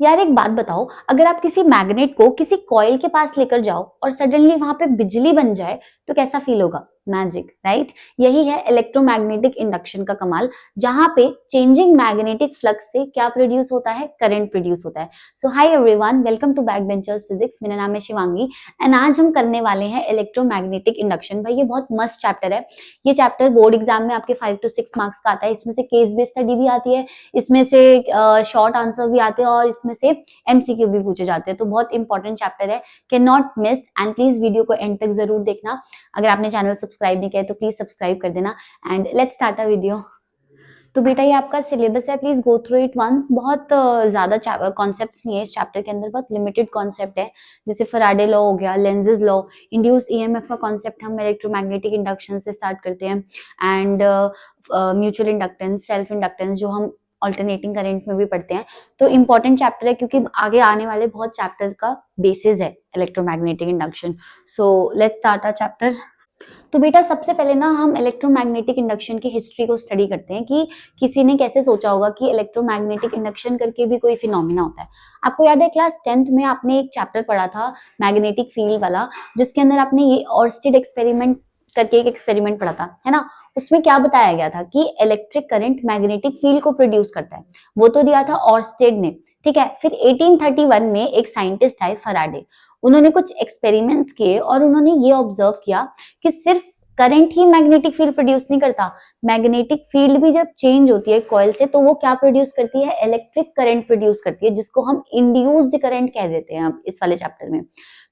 यार एक बात बताओ, अगर आप किसी मैग्नेट को किसी कॉइल के पास लेकर जाओ और सडनली वहां पे बिजली बन जाए तो कैसा फील होगा? Magic, right? यही है इलेक्ट्रोमैग्नेटिक इंडक्शन का कमाल, जहां पे चेंजिंग मैग्नेटिक फ्लक्स से क्या प्रोड्यूस होता है? करंट प्रोड्यूस होता है। So hi everyone, welcome to back benchers physics. मेरा नाम है शिवांगी एंड आज हम करने वाले हैं इलेक्ट्रोमैग्नेटिक इंडक्शन। भाई ये बहुत मस्त चैप्टर है। ये चैप्टर बोर्ड एग्जाम में आपके 5 to 6 मार्क्स का आता है। इसमें से केस बेस्ड स्टडी भी आती है, इसमें से शॉर्ट आंसर भी आते हैं और इसमें से एमसीक्यू भी पूछे जाते हैं। तो बहुत इंपॉर्टेंट चैप्टर है, can not miss. And please video को एंड तक जरूर देखना। अगर आपने चैनल सब्सक्राइब नहीं किया है तो प्लीज सब्सक्राइब कर देना। And let's start a video. तो बेटा ये आपका सिलेबस है, please go through it once. बहुत ज्यादा कॉन्सेप्ट्स नहीं है इस चैप्टर के अंदर, बहुत लिमिटेड कॉन्सेप्ट है। जैसे फैराडे लॉ हो गया, लेंजेस लॉ, इंड्यूस ईएमएफ का कॉन्सेप्ट हम इलेक्ट्रोमैग्नेटिक इंडक्शन से स्टार्ट करते हैं। And mutual inductance, self inductance जो हम ऑल्टरनेटिंग करंट में भी पढ़ते हैं। तो इंपॉर्टेंट चैप्टर है क्योंकि आगे आने वाले बहुत चैप्टर का बेसिस है electromagnetic induction. So let's start a chapter. तो बेटा सबसे पहले ना हम इलेक्ट्रोमैग्नेटिक इंडक्शन की हिस्ट्री को स्टडी करते हैं कि किसी ने कैसे सोचा होगा कि इलेक्ट्रोमैग्नेटिक इंडक्शन करके भी कोई फिनोमिना होता है। आपको याद है क्लास 10th में आपने एक चैप्टर पढ़ा था मैग्नेटिक फील्ड वाला, जिसके अंदर आपने ये ऑर्स्टेड एक्सपेरिमेंट करके एक एक्सपेरिमेंट पढ़ा था, है ना? उसमें क्या बताया गया था कि इलेक्ट्रिक करंट मैग्नेटिक फील्ड को प्रोड्यूस करता है। वो तो दिया था ऑर्स्टेड ने, ठीक है। फिर 1831 में एक साइंटिस्ट आए फैराडे, उन्होंने कुछ एक्सपेरिमेंट्स किए और उन्होंने ये ऑब्जर्व किया कि सिर्फ करंट ही मैग्नेटिक फील्ड प्रोड्यूस नहीं करता, मैग्नेटिक फील्ड भी जब चेंज होती है कॉइल से तो वो क्या प्रोड्यूस करती है? इलेक्ट्रिक करंट प्रोड्यूस करती है, जिसको हम इंड्यूस्ड करंट कह देते हैं अब इस वाले चैप्टर में।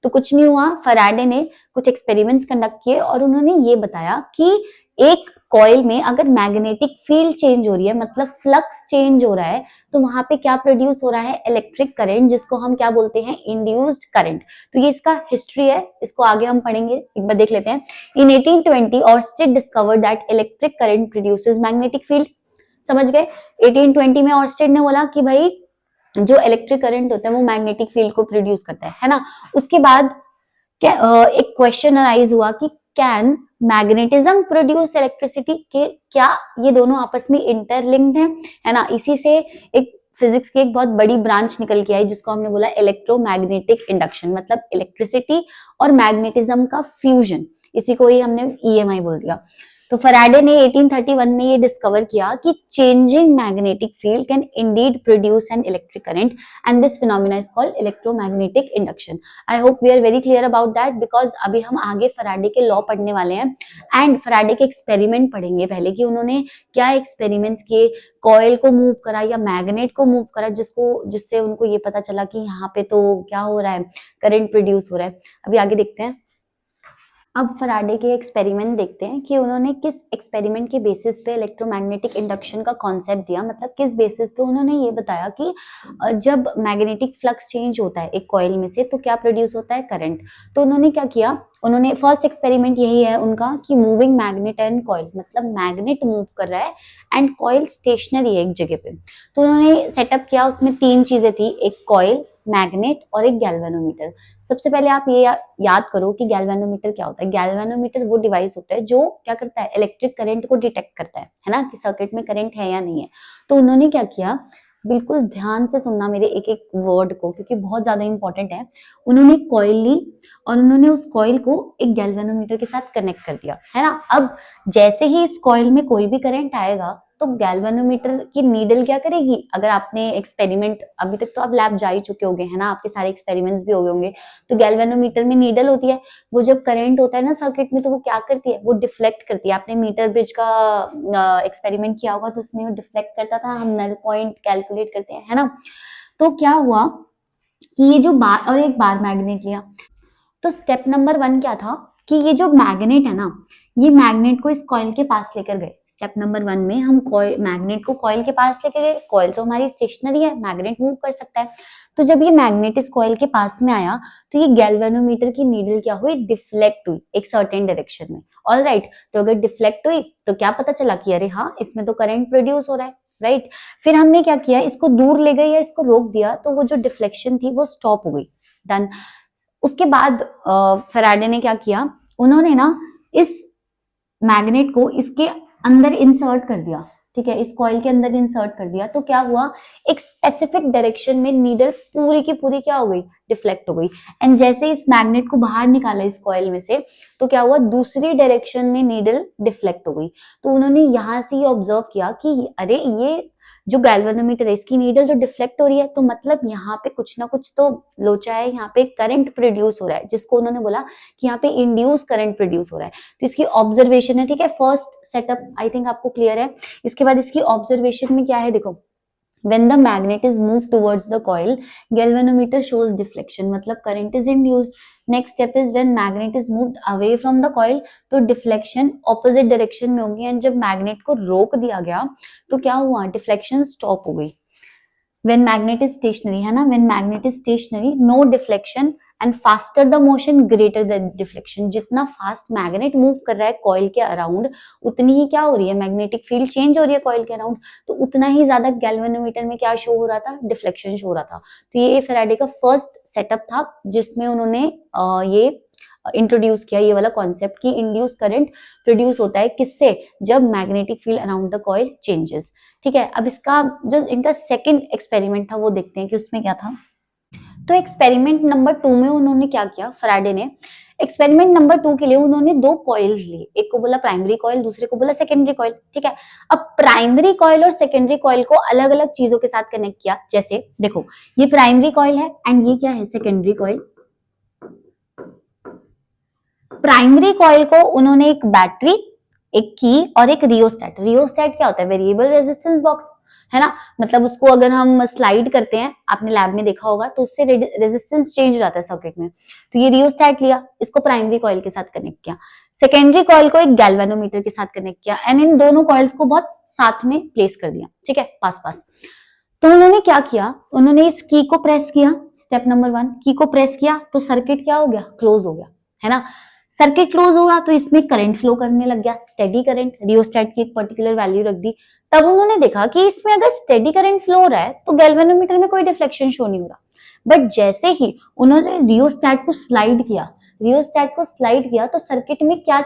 तो कुछ नहीं हुआ, फैराडे ने कुछ एक्सपेरिमेंट्स कंडक्ट किए और उन्होंने ये बताया कि एक कॉइल में अगर मैग्नेटिक फील्ड चेंज हो रही है, मतलब फ्लक्स चेंज हो रहा है, तो वहां पे क्या प्रोड्यूस हो रहा है? इलेक्ट्रिक करंट, जिसको हम क्या बोलते हैं? Induced current. तो ये इसका हिस्ट्री है, इसको आगे हम पढ़ेंगे, एक बार देख लेते हैं। In 1820 Oersted discovered that electric current produces magnetic field. समझ गए? 1820 में ऑर्स्टेड ने बोला कि भाई जो इलेक्ट्रिक करंट होता है वो मैग्नेटिक फील्ड को प्रोड्यूस करता है ना? उसके बाद क्या एक क्वेश्चन अराइज हुआ कि कैन मैग्नेटिज्म प्रोड्यूस इलेक्ट्रिसिटी, के क्या ये दोनों आपस में इंटरलिंक्ड है ना? इसी से एक फिजिक्स की एक बहुत बड़ी ब्रांच निकल के आई जिसको हमने बोला इलेक्ट्रोमैग्नेटिक इंडक्शन, मतलब इलेक्ट्रिसिटी और मैग्नेटिज्म का फ्यूजन। इसी को ही हमने ईएमआई बोल दिया। तो फैराडे ने 1831 में ये डिस्कवर किया कि changing magnetic field can indeed produce an electric current and this phenomena is called electromagnetic induction. I hope we are very clear about that, because अभी हम आगे फैराडे के लॉ पढ़ने वाले हैं एंड फैराडे के एक्सपेरिमेंट पढ़ेंगे पहले कि उन्होंने क्या एक्सपेरिमेंट्स किए, कॉइल को मूव करा या मैग्नेट को मूव करा, जिससे उनको ये पता चला कि यहाँ पे तो क्या हो रहा है? करंट प्रोड्यूस हो रहा है। अभी आगे देखते हैं। अब फैराडे के एक्सपेरिमेंट देखते हैं कि उन्होंने किस एक्सपेरिमेंट के बेसिस पे इलेक्ट्रोमैग्नेटिक इंडक्शन का कॉन्सेप्ट दिया, मतलब किस बेसिस पे उन्होंने ये बताया कि जब मैग्नेटिक फ्लक्स चेंज होता है एक कॉइल में से तो क्या प्रोड्यूस होता है? करंट। तो उन्होंने क्या किया, उन्होंने फर्स्ट एक्सपेरिमेंट यही है उनका कि मूविंग मैग्नेट एंड कॉइल, मतलब मैग्नेट मूव कर रहा है एंड कॉइल स्टेशनरी है एक जगह पे। तो उन्होंने सेटअप किया, उसमें 3 चीजें थी, एक कॉइल, मैग्नेट और एक गैल्वेनोमीटर। सबसे पहले आप ये याद करो कि गैल्वेनोमीटर क्या होता है। गैल्वेनोमीटर वो डिवाइस होता है जो क्या करता है? इलेक्ट्रिक करंट को डिटेक्ट करता है ना, कि सर्किट में करंट है या नहीं है। तो उन्होंने क्या किया, बिल्कुल ध्यान से सुनना मेरे एक एक वर्ड को क्योंकि बहुत ज्यादा इंपॉर्टेंट है। उन्होंने कॉइल ली और उन्होंने उस कॉइल को एक गैल्वेनोमीटर के साथ कनेक्ट कर दिया, है ना? अब जैसे ही इस कॉइल में कोई भी करंट आएगा तो गैल्वेनोमीटर की नीडल क्या करेगी? अगर आपने एक्सपेरिमेंट, अभी तक तो आप लैब जा ही चुके होंगे, है ना? आपके सारे एक्सपेरिमेंट्स भी हो गए होंगे। तो गैल्वेनोमीटर में नीडल होती है, वो जब करंट होता है ना सर्किट में तो वो क्या करती है? वो डिफ्लेक्ट करती है। आपने मीटर ब्रिज का एक्सपेरिमेंट किया होगा तो उसमें वो डिफ्लेक्ट करता था, हम नल पॉइंट कैलकुलेट करते हैं, है ना? तो क्या हुआ कि ये जो बार और एक बार मैग्नेट लिया, तो स्टेप नंबर 1 क्या था कि ये जो मैग्नेट है ना, ये मैग्नेट को इस कॉइल के पास लेकर गए। स्टेप नंबर 1 में हम मैग्नेट को कॉइल के पास लेकर गए। कॉइल तो हमारी स्टेशनरी है, मैग्नेट मूव कर सकता है। तो जब ये मैग्नेट इस कॉइल के पास में आया तो ये गैल्वेनोमीटर की नीडल क्या हुई? डिफ्लेक्ट हुई एक सर्टेन डायरेक्शन में। ऑल राइट, तो अगर डिफ्लेक्ट हुई तो क्या पता चला कि अरे हाँ, इसमें तो करंट प्रोड्यूस हो रहा है, राइट? फिर हमने क्या किया, इसको दूर ले गए या इसको रोक दिया तो वो जो डिफ्लेक्शन थी वो स्टॉप हो गई। डन। उसके बाद फैराडे ने क्या किया, उन्होंने ना इस मैग्नेट को इसके अंदर इंसर्ट कर दिया, ठीक है, इस कॉइल के अंदर इंसर्ट कर दिया, तो क्या हुआ, एक स्पेसिफिक डायरेक्शन में नीडल पूरी की पूरी क्या हो गई, डिफ्लेक्ट हो गई। एंड जैसे इस मैग्नेट को बाहर निकाला इस कॉइल में से, तो क्या हुआ, दूसरी डायरेक्शन में नीडल डिफ्लेक्ट हो गई। तो उन्होंने यहां से ये ऑब्जर्व किया कि अरे ये जो गैल्वेनोमीटर है इसकी नीडल जो डिफ्लेक्ट हो रही है, तो मतलब यहाँ पे कुछ ना कुछ तो लोचा है, यहाँ पे करंट प्रोड्यूस हो रहा है, जिसको उन्होंने बोला कि यहाँ पे इंड्यूस करंट प्रोड्यूस हो रहा है। तो इसकी ऑब्जर्वेशन है, ठीक है, फर्स्ट सेटअप आई थिंक आपको क्लियर है। इसके बाद इसकी ऑब्जर्वेशन में क्या है, देखो, when the magnet is moved towards the coil, galvanometer shows deflection, मतलब current is induced. Next step is when magnet is moved away from the coil, तो deflection opposite direction में होगी, and जब magnet को रोक दिया गया तो क्या हुआ, deflection stop हो गई। when magnet is stationary, है ना, when magnet is stationary, no deflection and faster the motion greater the deflection, जितना फास्ट मैग्नेट मूव कर रहा है कॉइल के अराउंड, उतनी ही क्या हो रही है, मैग्नेटिक फील्ड चेंज हो रही है कॉइल के अराउंड, तो उतना ही ज्यादा गैल्वेनोमीटर में क्या शो हो रहा था, डिफ्लेक्शन शो हो रहा था। तो ये फैराडे का फर्स्ट सेटअप था जिसमें उन्होंने ये इंट्रोड्यूस किया ये वाला कॉन्सेप्ट कि इंड्यूस करंट प्रोड्यूस होता है किससे, जब magnetic field around the coil changes. ठीक है, अब इसका जो इनका सेकंड एक्सपेरिमेंट था वो देखते हैं कि उसमें क्या था। तो एक्सपेरिमेंट नंबर 2 में उन्होंने क्या किया, फैराडे ने एक्सपेरिमेंट नंबर 2 के लिए उन्होंने 2 कॉइल्स लिए, एक को बोला प्राइमरी कॉइल, दूसरे को बोला सेकेंडरी कॉइल। ठीक है, अब प्राइमरी कॉइल और सेकेंडरी कॉइल को अलग अलग चीजों के साथ कनेक्ट किया। जैसे देखो, ये प्राइमरी कॉइल है एंड ये क्या है, सेकेंडरी कॉइल। प्राइमरी कॉइल को उन्होंने एक बैटरी, एक की और एक रियोस्टेट। रियोस्टेट क्या होता है, वेरिएबल रेजिस्टेंस बॉक्स, है ना, मतलब उसको अगर हम स्लाइड करते हैं, आपने लैब में देखा होगा, तो उससे रेजिस्टेंस चेंज हो जाता है सर्किट में। तो ये रियोस्टेट लिया, इसको प्राइमरी कॉइल के साथ कनेक्ट किया। सेकेंडरी कॉइल को एक गैल्वेनोमीटर के साथ कनेक्ट किया एंड इन दोनों कॉइल्स को बहुत साथ में प्लेस कर दिया। ठीक है, पास पास। तो उन्होंने क्या किया, उन्होंने इस की को प्रेस किया, स्टेप नंबर 1, की को प्रेस किया तो सर्किट क्या हो गया, क्लोज हो गया, है ना। सर्किट क्लोज होगा तो इसमें करंट फ्लो करने लग गया, स्टेडी करंट, रियोस्टेट की एक पर्टिकुलर वैल्यू रख दी। तब उन्होंने देखा कि इसमें अगर स्टेडी करंट फ्लो हो रहा है तो गैल्वेनोमीटर में कोई डिफ्लेक्शन शो नहीं हो रहा। बट जैसे ही उन्होंने रियोस्टेट को स्लाइड किया, रियोस्टेट को स्लाइड किया तो सर्किट में क्या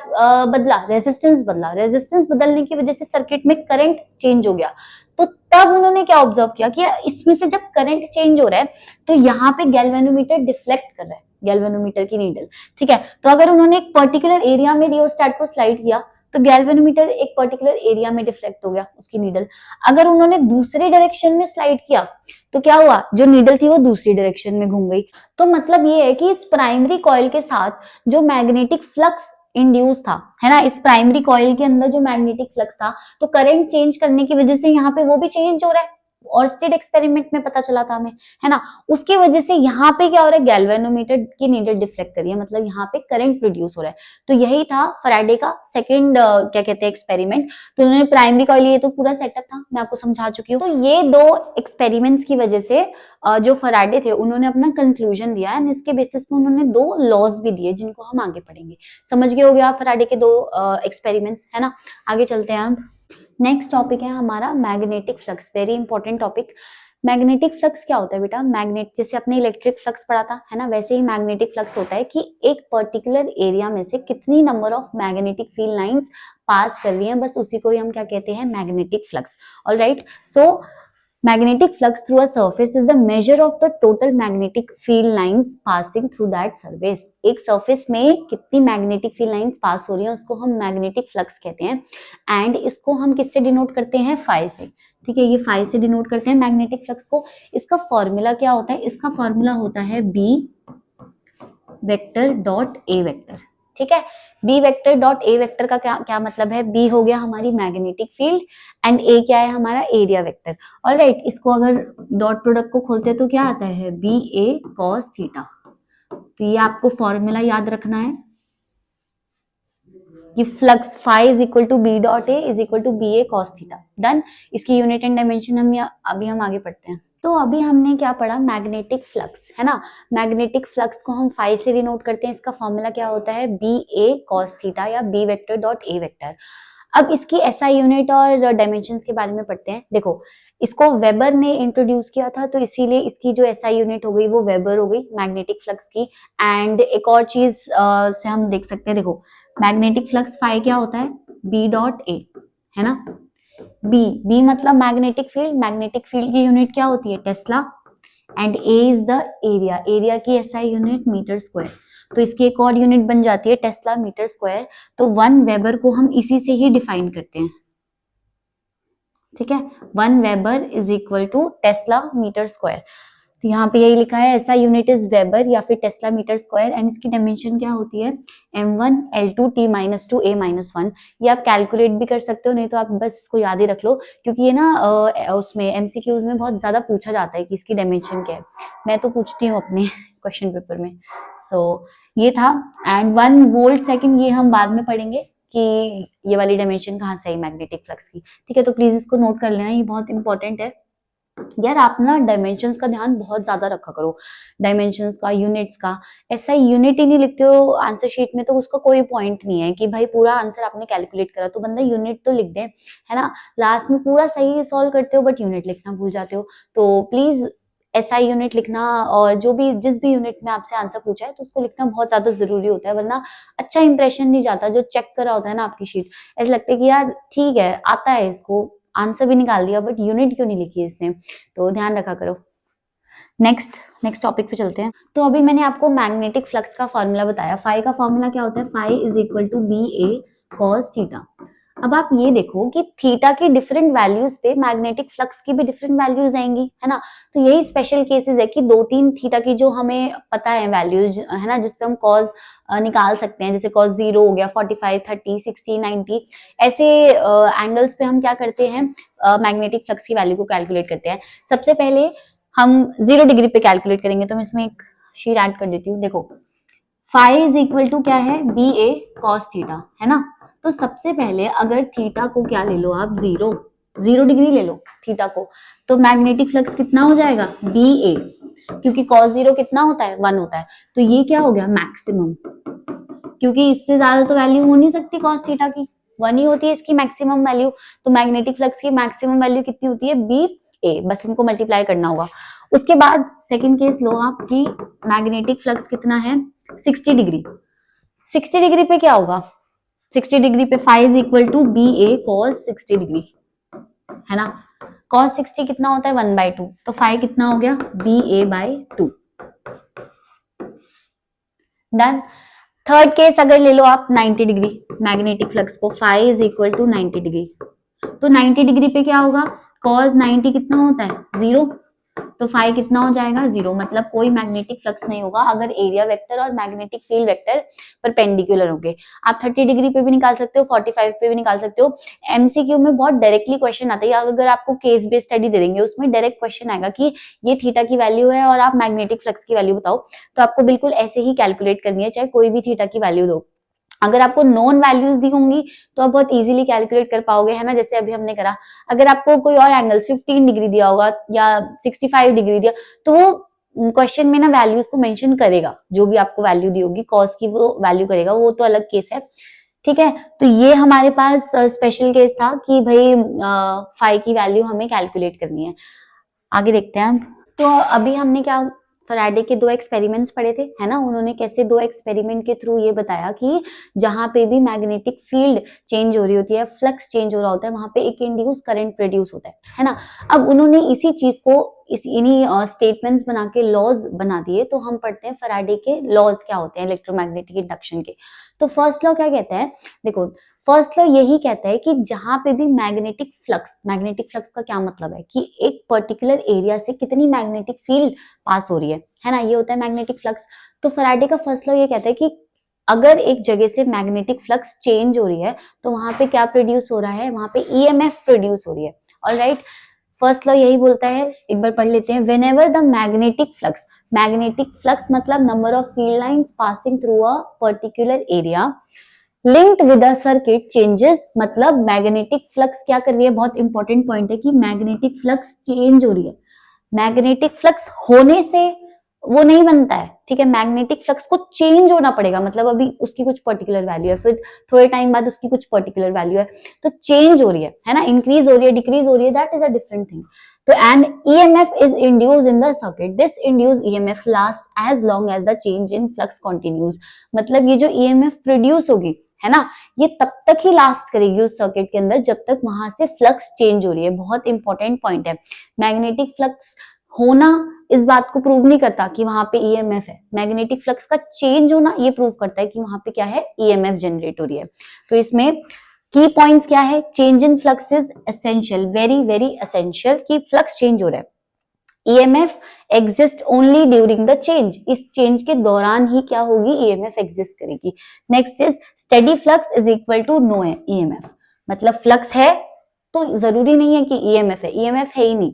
बदला, रेजिस्टेंस बदला। रेजिस्टेंस बदलने की वजह से सर्किट में करंट चेंज हो गया। तो तब उन्होंने क्या ऑब्जर्व किया कि इसमें से जब करंट चेंज हो रहा है तो यहाँ पे गैल्वेनोमीटर डिफ्लेक्ट कर रहा है, गैल्वेनोमीटर की नीडल। ठीक है, तो अगर उन्होंने एक पर्टिकुलर एरिया में रियोस्टेट को स्लाइड किया तो गैल्वेनोमीटर एक पर्टिकुलर एरिया में डिफ्लेक्ट हो गया उसकी नीडल। अगर उन्होंने दूसरी डायरेक्शन में स्लाइड किया तो क्या हुआ, जो नीडल थी वो दूसरी डायरेक्शन में घूम गई। तो मतलब ये है कि इस प्राइमरी कॉइल के साथ जो मैग्नेटिक फ्लक्स इंड्यूस था, है ना, इस प्राइमरी कॉइल के अंदर जो मैग्नेटिक फ्लक्स था, तो करंट चेंज करने की वजह से यहाँ पे वो भी चेंज हो रहा है। ऑर्स्टेड एक्सपेरिमेंट में पता चला था हमें, है ना। उसकी वजह से यहाँ पे क्या हो रहा है, गैल्वेनोमीटर की नीडल डिफ्लेक्ट कर रही है, मतलब यहाँ पे करंट प्रोड्यूस हो रहा है। तो यही था फैराडे का सेकंड क्या कहते हैं एक्सपेरिमेंट। तो उन्होंने प्राइमरी कॉइल, ये तो पूरा सेटअप था, मैं आपको समझा चुकी हूँ। तो ये 2 एक्सपेरिमेंट्स की वजह से जो फैराडे थे उन्होंने अपना कंक्लूजन दिया एंड इसके बेसिस पे उन्होंने 2 लॉज भी दिए जिनको हम आगे पढ़ेंगे। समझ गए हो गया फैराडे के 2 एक्सपेरिमेंट्स, है ना। आगे चलते हैं हम। नेक्स्ट टॉपिक है हमारा magnetic flux, very important topic. Magnetic flux क्या होता है बेटा, मैग्नेट, जैसे अपने इलेक्ट्रिक फ्लक्स पढ़ा था, है ना, वैसे ही मैग्नेटिक फ्लक्स होता है कि एक पर्टिकुलर एरिया में से कितनी number of magnetic field lines pass कर रही हैं, बस उसी को ही हम क्या कहते हैं, magnetic flux. Alright, so magnetic flux through a surface is the measure of the total magnetic field lines passing through that surface। एक surface में कितनी magnetic field lines पास हो रही हैं उसको हम magnetic flux कहते हैं एंड इसको हम किससे डिनोट करते हैं, फाई से। ठीक है, ये फाई से डिनोट करते हैं मैग्नेटिक फ्लक्स को। इसका फॉर्मूला क्या होता है, इसका फॉर्मूला होता है B vector dot A vector. ठीक है, B vector dot A vector का क्या मतलब है, बी हो गया हमारी मैग्नेटिक फील्ड एंड ए क्या है हमारा एरिया वेक्टर। ऑलराइट, इसको अगर डॉट प्रोडक्ट को खोलते हैं तो क्या आता है, बी ए कॉस थीटा। तो ये आपको फॉर्मूला याद रखना है कि flux phi is equal to B dot A is equal to B A cos theta. Done. इसकी यूनिट एंड डायमेंशन हम आगे पढ़ते हैं। तो अभी हमने क्या पढ़ा, मैग्नेटिक फ्लक्स, है ना। मैग्नेटिक फ्लक्स को हम फाई से डिनोट करते हैं, इसका फॉर्मूला क्या होता है, बी ए कॉस थीटा या B vector dot A vector. अब इसकी एसआई यूनिट और डायमेंशंस के बारे में पढ़ते हैं। देखो, इसको वेबर ने इंट्रोड्यूस किया था तो इसीलिए इसकी जो एसआई यूनिट हो गई वो वेबर हो गई मैग्नेटिक फ्लक्स की। एंड एक और चीज से हम देख सकते हैं, देखो मैग्नेटिक फ्लक्स फाई क्या होता है, बी डॉट ए, है ना। बी मतलब मैग्नेटिक फील्ड की यूनिट क्या होती है, Tesla, and A is the area, area की एसआई यूनिट मीटर स्क्वायर। तो इसकी एक और यूनिट बन जाती है टेस्ला मीटर स्क्वायर। तो 1 वेबर को हम इसी से ही डिफाइन करते हैं, ठीक है, 1 weber is equal to tesla metre square. तो यहाँ पे यही लिखा है, ऐसा यूनिट इज वेबर या फिर टेस्ला मीटर स्क्वायर, एंड इसकी डायमेंशन क्या होती है, m1 l2 t-2 a-1। ये आप कैलकुलेट भी कर सकते हो, नहीं तो आप बस इसको याद ही रख लो, क्योंकि ये ना उसमें एमसीक्यूज में बहुत ज्यादा पूछा जाता है कि इसकी डायमेंशन क्या है। मैं तो पूछती हूँ अपने क्वेश्चन पेपर में। सो ये था, एंड 1 वोल्ट सेकंड ये हम बाद में पढ़ेंगे कि ये वाली डायमेंशन कहाँ से आई मैग्नेटिक फ्लक्स की, ठीक है। तो प्लीज इसको नोट कर लेना, ये बहुत इंपॉर्टेंट है यार। आप ना डायमेंशंस का ध्यान बहुत ज्यादा रखा करो, डायमेंशंस का, यूनिट्स का। ऐसा यूनिट ही नहीं लिखते हो आंसर शीट में तो उसका कोई पॉइंट नहीं है कि भाई पूरा आंसर आपने कैलकुलेट करा, तो बंदा यूनिट तो लिख दे, है ना। लास्ट में पूरा सही सॉल्व करते हो बट यूनिट लिखना भूल जाते हो। तो प्लीज एसआई यूनिट लिखना, और जो भी जिस भी यूनिट में आपसे आंसर पूछा है तो उसको लिखना बहुत ज्यादा जरूरी होता है, वरना अच्छा इंप्रेशन नहीं जाता। जो चेक करा होता है ना आपकी शीट, ऐसा लगता है कि यार ठीक है आता है, इसको आंसर भी निकाल दिया बट यूनिट क्यों नहीं लिखी इसने, तो ध्यान रखा करो। नेक्स्ट टॉपिक पे चलते हैं। तो अभी मैंने आपको मैग्नेटिक फ्लक्स का फॉर्मूला बताया। फाई का फॉर्मूला क्या होता है, phi is equal to B A cos theta. अब आप ये देखो कि थीटा के डिफरेंट वैल्यूज पे मैग्नेटिक फ्लक्स की भी डिफरेंट वैल्यूज आएंगी, है ना। तो यही स्पेशल केसेस है कि 2-3 थीटा की जो हमें पता है वैल्यूज, है ना, जिसपे हम कॉस निकाल सकते हैं, जैसे कॉस 0 हो गया, 45, 30, 60, 90, ऐसे एंगल्स पे हम क्या करते हैं, मैग्नेटिक फ्लक्स की वैल्यू को कैलकुलेट करते हैं। सबसे पहले हम 0 डिग्री पे कैलकुलेट करेंगे, तो मैं इसमें एक शीट ऐड कर देती हूँ। देखो फाई इज इक्वल टू क्या है, बी ए कॉस थीटा, है ना। तो सबसे पहले अगर थीटा को क्या ले लो आप, 0 डिग्री ले लो थीटा को, तो मैग्नेटिक फ्लक्स कितना हो जाएगा, बी ए, क्योंकि कॉस 0 कितना होता है, 1 होता है। तो ये क्या हो गया, मैक्सिमम, क्योंकि इससे ज्यादा तो वैल्यू हो नहीं सकती कॉस थीटा की, 1 ही होती है इसकी मैक्सिमम वैल्यू। तो मैग्नेटिक फ्लक्स की मैक्सिमम वैल्यू कितनी होती है, बी ए, बस इनको मल्टीप्लाई करना होगा। उसके बाद सेकंड केस लो आप कि मैग्नेटिक फ्लक्स कितना है, 60 डिग्री। 60 डिग्री पे क्या होगा, 60 डिग्री पे phi is equal to B A cos 60 degree, है ना। कॉस 60 कितना होता है, 1/2, तो फाई कितना हो गया, B A by 2। Done. Third case अगर ले लो आप 90 डिग्री मैग्नेटिक फ्लक्स को, phi is equal to 90 degree. तो 90 डिग्री पे क्या होगा, कॉस 90 कितना होता है, 0, तो फाई कितना हो जाएगा, 0, मतलब कोई मैग्नेटिक फ्लक्स नहीं होगा अगर एरिया वेक्टर और मैग्नेटिक फील्ड वेक्टर परपेंडिकुलर होंगे। आप 30 डिग्री पे भी निकाल सकते हो, 45 पे भी निकाल सकते हो। एमसीक्यू में बहुत डायरेक्टली क्वेश्चन आता है, अगर आपको केस बेस्ड स्टडी दे देंगे उसमें डायरेक्ट क्वेश्चन आएगा कि ये थीटा की वैल्यू है और आप मैग्नेटिक फ्लक्स की वैल्यू बताओ, तो आपको बिल्कुल ऐसे ही कैलकुलेट करनी है, चाहे कोई भी थीटा की वैल्यू दो। अगर आपको नॉन वैल्यूज दी होंगी तो आप बहुत इजीली कैलकुलेट कर पाओगे, है ना, जैसे अभी हमने करा। अगर आपको कोई और एंगल 15 डिग्री दिया होगा या 65 डिग्री दिया, तो वो क्वेश्चन में ना वैल्यूज को मेंशन करेगा, जो भी आपको वैल्यू दी होगी कॉस की वो वैल्यू करेगा, वो तो अलग केस है, ठीक है। तो ये हमारे पास स्पेशल केस था कि भाई फाई की वैल्यू हमें कैलकुलेट करनी है। आगे देखते हैं। तो अभी हमने क्या फैराडे के 2 एक्सपेरिमेंट्स पढ़े थे, है ना। उन्होंने कैसे 2 एक्सपेरिमेंट के थ्रू ये बताया कि जहां पे भी मैग्नेटिक फील्ड चेंज हो रही होती है, फ्लक्स चेंज हो रहा होता है, वहां पे एक इंड्यूस करंट प्रोड्यूस होता है ना। अब उन्होंने इसी चीज को इन्हीं स्टेटमेंट्स बना के लॉज बना दिए। तो हम पढ़ते हैं फैराडे के लॉज क्या होते हैं इलेक्ट्रोमैग्नेटिक इंडक्शन के। तो फर्स्ट लॉ क्या कहता है, देखो फर्स्ट लॉ यही कहता है कि जहां पे भी मैग्नेटिक फ्लक्स का क्या मतलब है कि एक पर्टिकुलर एरिया से कितनी मैग्नेटिक फील्ड पास हो रही है ना, ये होता है मैग्नेटिक फ्लक्स। तो फैराडे का फर्स्ट लॉ ये कहता है कि अगर एक जगह से मैग्नेटिक फ्लक्स चेंज हो रही है तो वहां पे क्या प्रोड्यूस हो रहा है, वहां पे ईएमएफ प्रोड्यूस हो रही है। ऑलराइट, फर्स्ट लॉ यही बोलता है, एक बार पढ़ लेते हैं। व्हेनेवर द मैग्नेटिक फ्लक्स मतलब number of field lines passing through a particular area linked with a circuit changes, मतलब मैग्नेटिक फ्लक्स क्या कर रही है, बहुत इंपॉर्टेंट पॉइंट है कि मैग्नेटिक फ्लक्स चेंज हो रही है। मैग्नेटिक फ्लक्स होने से वो नहीं बनता है, ठीक है, मैग्नेटिक फ्लक्स को चेंज होना पड़ेगा, मतलब अभी उसकी कुछ पर्टिकुलर वैल्यू है, फिर थोड़े टाइम बाद उसकी कुछ पर्टिकुलर वैल्यू है, तो चेंज हो रही है ना, इंक्रीज हो रही है, डिक्रीज हो रही है, that is a different thing. तो and EMF is induced in the circuit, this induced EMF last as long as the change in flux continues, मतलब ये जो ईएमएफ प्रोड्यूस होगी, है ना, ये तब तक ही लास्ट करेगी उस सर्किट के अंदर जब तक वहां से फ्लक्स चेंज हो रही है। बहुत इंपॉर्टेंट पॉइंट है। मैग्नेटिक फ्लक्स होना इस बात को प्रूव नहीं करता कि वहां पे ईएमएफ है, मैग्नेटिक फ्लक्स का चेंज होना ये प्रूव करता है कि वहां पे क्या है, ईएमएफ जनरेट हो रही है। तो इसमें की पॉइंट्स क्या है, change in flux is essential, very very essential, कि फ्लक्स चेंज हो रहा है। EMF exist only during the change, इस चेंज के दौरान ही क्या होगी, ईएमएफ एग्जिस्ट करेगी। Next is steady flux is equal to no EMF, मतलब फ्लक्स है तो जरूरी नहीं है कि ईएमएफ है, ईएमएफ है ही नहीं,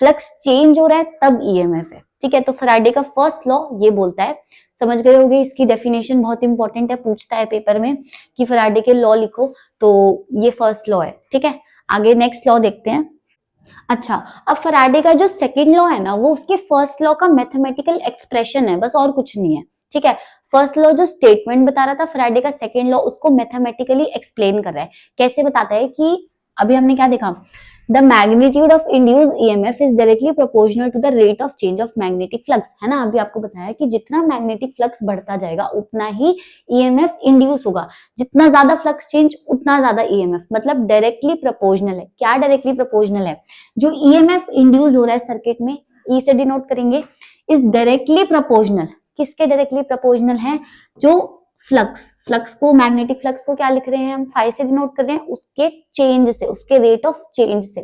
फ्लक्स चेंज हो रहा है तब ईएमएफ है। ठीक है, तो फैराडे का फर्स्ट लॉ ये बोलता है, समझ गए होंगे, इसकी डेफिनेशन बहुत इंपॉर्टेंट है, पूछता है पेपर में कि फैराडे के लॉ लिखो, तो ये फर्स्ट लॉ है। ठीक है, आगे नेक्स्ट लॉ देखते हैं। अच्छा, अब फैराडे का जो सेकंड लॉ है ना, वो उसके फर्स्ट लॉ का मैथमेटिकल एक्सप्रेशन है, बस और कुछ नहीं है। ठीक है, फर्स्ट लॉ जो स्टेटमेंट बता रहा था, फैराडे का सेकंड लॉ उसको मैथमेटिकली एक्सप्लेन कर रहा है। कैसे बताता है कि अभी हमने क्या देखा, the magnitude of induce EMF is directly proportional to the rate of change of magnetic flux, है ना, अभी आपको बताया कि जितना मैग्नेटिक फ्लक्स बढ़ता जाएगा उतना ही ईएमएफ इंड्यूस होगा, जितना ज्यादा फ्लक्स चेंज उतना ज्यादा ईएमएफ, मतलब डायरेक्टली प्रोपोर्शनल है। क्या डायरेक्टली प्रोपोर्शनल है, जो ईएमएफ इंड्यूस हो रहा है सर्किट में, ई से डिनोट करेंगे, इज डायरेक्टली प्रोपोर्शनल, किसके डायरेक्टली प्रोपोर्शनल है, जो फ्लक्स को, मैग्नेटिक फ्लक्स को क्या लिख रहे हैं हम, फाई से डिनोट कर रहे हैं, उसके चेंज से, उसके रेट ऑफ चेंज से।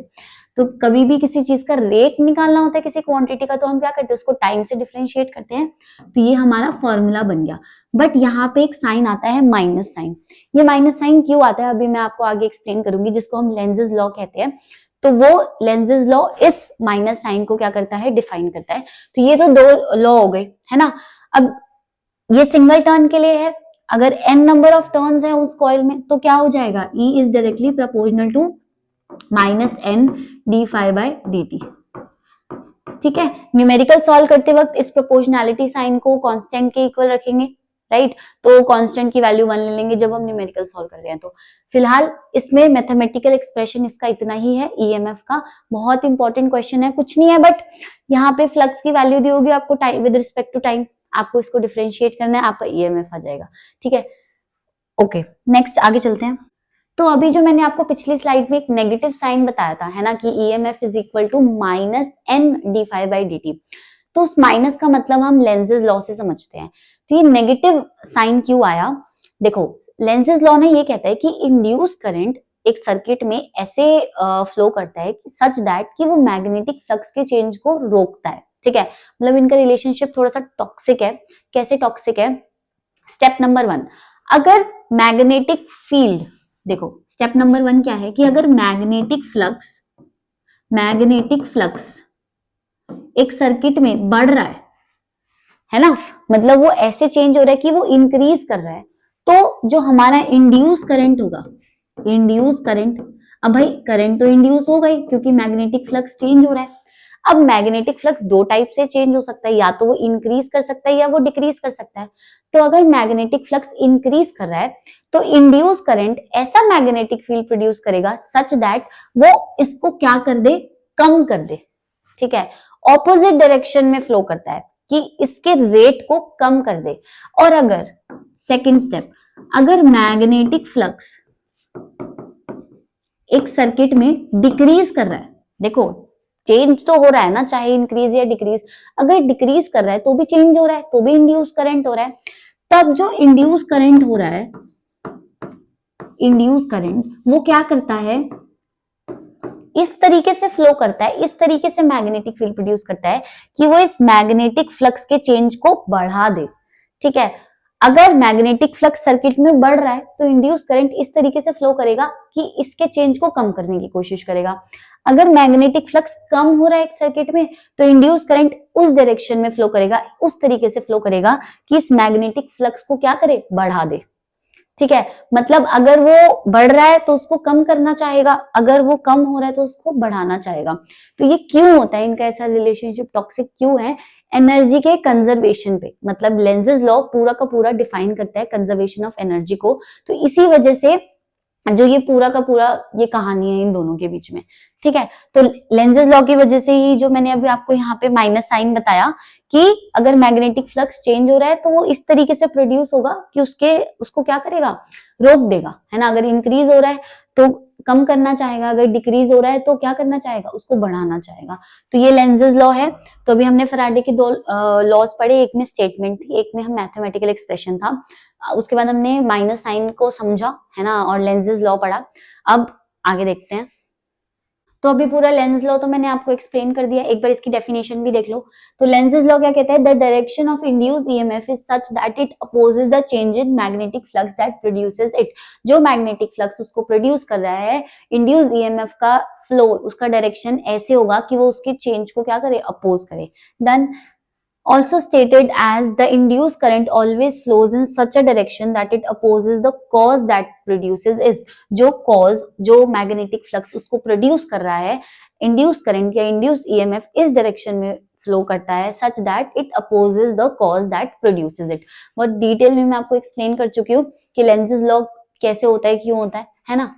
तो कभी भी किसी चीज का रेट निकालना होता है किसी क्वांटिटी का, तो हम क्या करते हैं, उसको टाइम से डिफरेंशिएट करते हैं। तो ये हमारा फॉर्मूला बन गया, बट यहाँ पे एक साइन आता है माइनस साइन। ये माइनस साइन क्यों आता है अभी मैं आपको आगे एक्सप्लेन करूंगी, जिसको हम लेंजेस लॉ कहते हैं। तो वो लेंजेस लॉ इस माइनस साइन को क्या करता है, डिफाइन करता है। तो ये तो दो लॉ हो गए, है ना। अब ये सिंगल टर्न के लिए है, अगर n नंबर ऑफ टर्न्स है उस कॉइल में तो क्या हो जाएगा, E is directly proportional to minus n D phi by D T. ठीक है, न्यूमेरिकल सॉल्व करते वक्त इस प्रोपोर्शनैलिटी साइन को कांस्टेंट के इक्वल रखेंगे, राइट, तो कांस्टेंट की वैल्यू 1 ले लेंगे जब हम न्यूमेरिकल सॉल्व कर रहे हैं। तो फिलहाल इसमें मैथमेटिकल एक्सप्रेशन इसका इतना ही है, ईएमएफ का। बहुत इंपॉर्टेंट क्वेश्चन है, कुछ नहीं है, बट यहाँ पे फ्लक्स की वैल्यू दी होगी आपको time with respect to time, आपको इसको डिफरेंशिएट करना है, आपका ईएमएफ आ जाएगा। ठीक है, ओके, नेक्स्ट आगे चलते हैं। तो अभी जो मैंने आपको पिछली स्लाइड में एक नेगेटिव साइन बताया था, है ना, कि EMF is equal to minus N D phi by D T, तो उस माइनस का मतलब हम लेंजेस लॉ से समझते हैं। तो ये नेगेटिव साइन क्यों आया, देखो लेंजेस लॉ ने ये कहता है कि इंड्यूस करंट एक सर्किट में ऐसे फ्लो करता है सच दैट कि वो मैग्नेटिक फ्लक्स के चेंज को रोकता है। ठीक है, मतलब इनका रिलेशनशिप थोड़ा सा टॉक्सिक है। कैसे टॉक्सिक है, स्टेप नंबर 1, अगर मैग्नेटिक फील्ड, देखो स्टेप नंबर 1 क्या है कि अगर मैग्नेटिक फ्लक्स एक सर्किट में बढ़ रहा है ना, मतलब वो ऐसे चेंज हो रहा है कि वो इंक्रीज कर रहा है, तो जो हमारा इंड्यूस करंट होगा, इंड्यूस करंट, अब भाई करंट तो इंड्यूस हो गई क्योंकि मैग्नेटिक फ्लक्स चेंज हो रहा है। अब मैग्नेटिक फ्लक्स दो टाइप से चेंज हो सकता है, या तो वो इंक्रीज कर सकता है या वो डिक्रीज कर सकता है। तो अगर मैग्नेटिक फ्लक्स इंक्रीज कर रहा है तो इंड्यूस करंट ऐसा मैग्नेटिक फील्ड प्रोड्यूस करेगा सच दैट वो इसको क्या कर दे, कम कर दे। ठीक है, ऑपोजिट डायरेक्शन में फ्लो करता है कि इसके रेट को कम कर दे। और अगर सेकंड स्टेप, अगर मैग्नेटिक फ्लक्स एक सर्किट में डिक्रीज कर रहा है, देखो चेंज तो हो रहा है ना, चाहे इंक्रीज या डिक्रीज, अगर डिक्रीज कर रहा है तो भी चेंज हो रहा है, तो भी इंड्यूस करंट हो रहा है। तब जो इंड्यूस करंट हो रहा है, इंड्यूस करंट वो क्या करता है, इस तरीके से फ्लो करता है, इस तरीके से मैग्नेटिक फील्ड प्रोड्यूस करता है कि वो इस मैग्नेटिक फ्लक्स के चेंज को बढ़ा दे। ठीक है, अगर मैग्नेटिक फ्लक्स सर्किट में बढ़ रहा है तो इंड्यूस करंट इस तरीके से फ्लो करेगा कि इसके चेंज को कम करने की कोशिश करेगा। अगर मैग्नेटिक फ्लक्स कम हो रहा है एक सर्किट में तो इंड्यूस करंट उस डायरेक्शन में फ्लो करेगा, उस तरीके से फ्लो करेगा कि इस मैग्नेटिक फ्लक्स को क्या करे, बढ़ा दे। ठीक है, मतलब अगर वो बढ़ रहा है तो उसको कम करना चाहेगा, अगर वो कम हो रहा है तो उसको बढ़ाना चाहेगा। तो ये क्यों होता है, इनका ऐसा रिलेशनशिप टॉक्सिक क्यों है, एनर्जी के कंजर्वेशन पे, मतलब लेंजेस लॉ पूरा का पूरा डिफाइन करता है कंजर्वेशन ऑफ एनर्जी को। तो इसी वजह से जो ये पूरा का पूरा ये कहानी है इन दोनों के बीच में। ठीक है, तो लेंजेस लॉ की वजह से ही जो मैंने अभी आपको यहाँ पे माइनस साइन बताया कि अगर मैग्नेटिक फ्लक्स चेंज हो रहा है तो वो इस तरीके से प्रोड्यूस होगा कि उसको क्या करेगा, रोक देगा, है ना। अगर इंक्रीज हो रहा है तो कम करना चाहेगा, अगर डिक्रीज हो रहा है तो क्या करना चाहेगा, उसको बढ़ाना चाहेगा। तो ये लेंजेस लॉ है। तो अभी हमने फैराडे की दो लॉज पढ़े, एक में स्टेटमेंट थी, एक में हम मैथमेटिकल एक्सप्रेशन था। उसके बाद हमने माइनस साइन को समझा, है ना, और लेंजेस लॉ पढ़ा। अब आगे देखते हैं। तो अभी पूरा लेंस लॉ तो मैंने आपको एक्सप्लेन कर दिया, एक बार इसकी डेफिनेशन भी देख लो। तो लेंसेज लॉ क्या कहता है, the direction of induced EMF is such that it opposes the change in magnetic flux that produces it. जो मैग्नेटिक फ्लक्स उसको प्रोड्यूस कर रहा है, इंड्यूस्ड ईएमएफ का फ्लो, उसका डायरेक्शन ऐसे होगा कि वो उसके चेंज को क्या करे, अपोज करे। Then also stated as the induced current always flows in such a direction that it opposes the cause that produces is। जो cause, जो magnetic flux उसको produce कर रहा है, induced current या induced EMF इस direction में flow करता है such that it opposes the cause that produces it। बहुत डिटेल में मैं आपको explain कर चुकी हूँ कि लेंजेस लॉ कैसे होता है, क्यों होता है ना।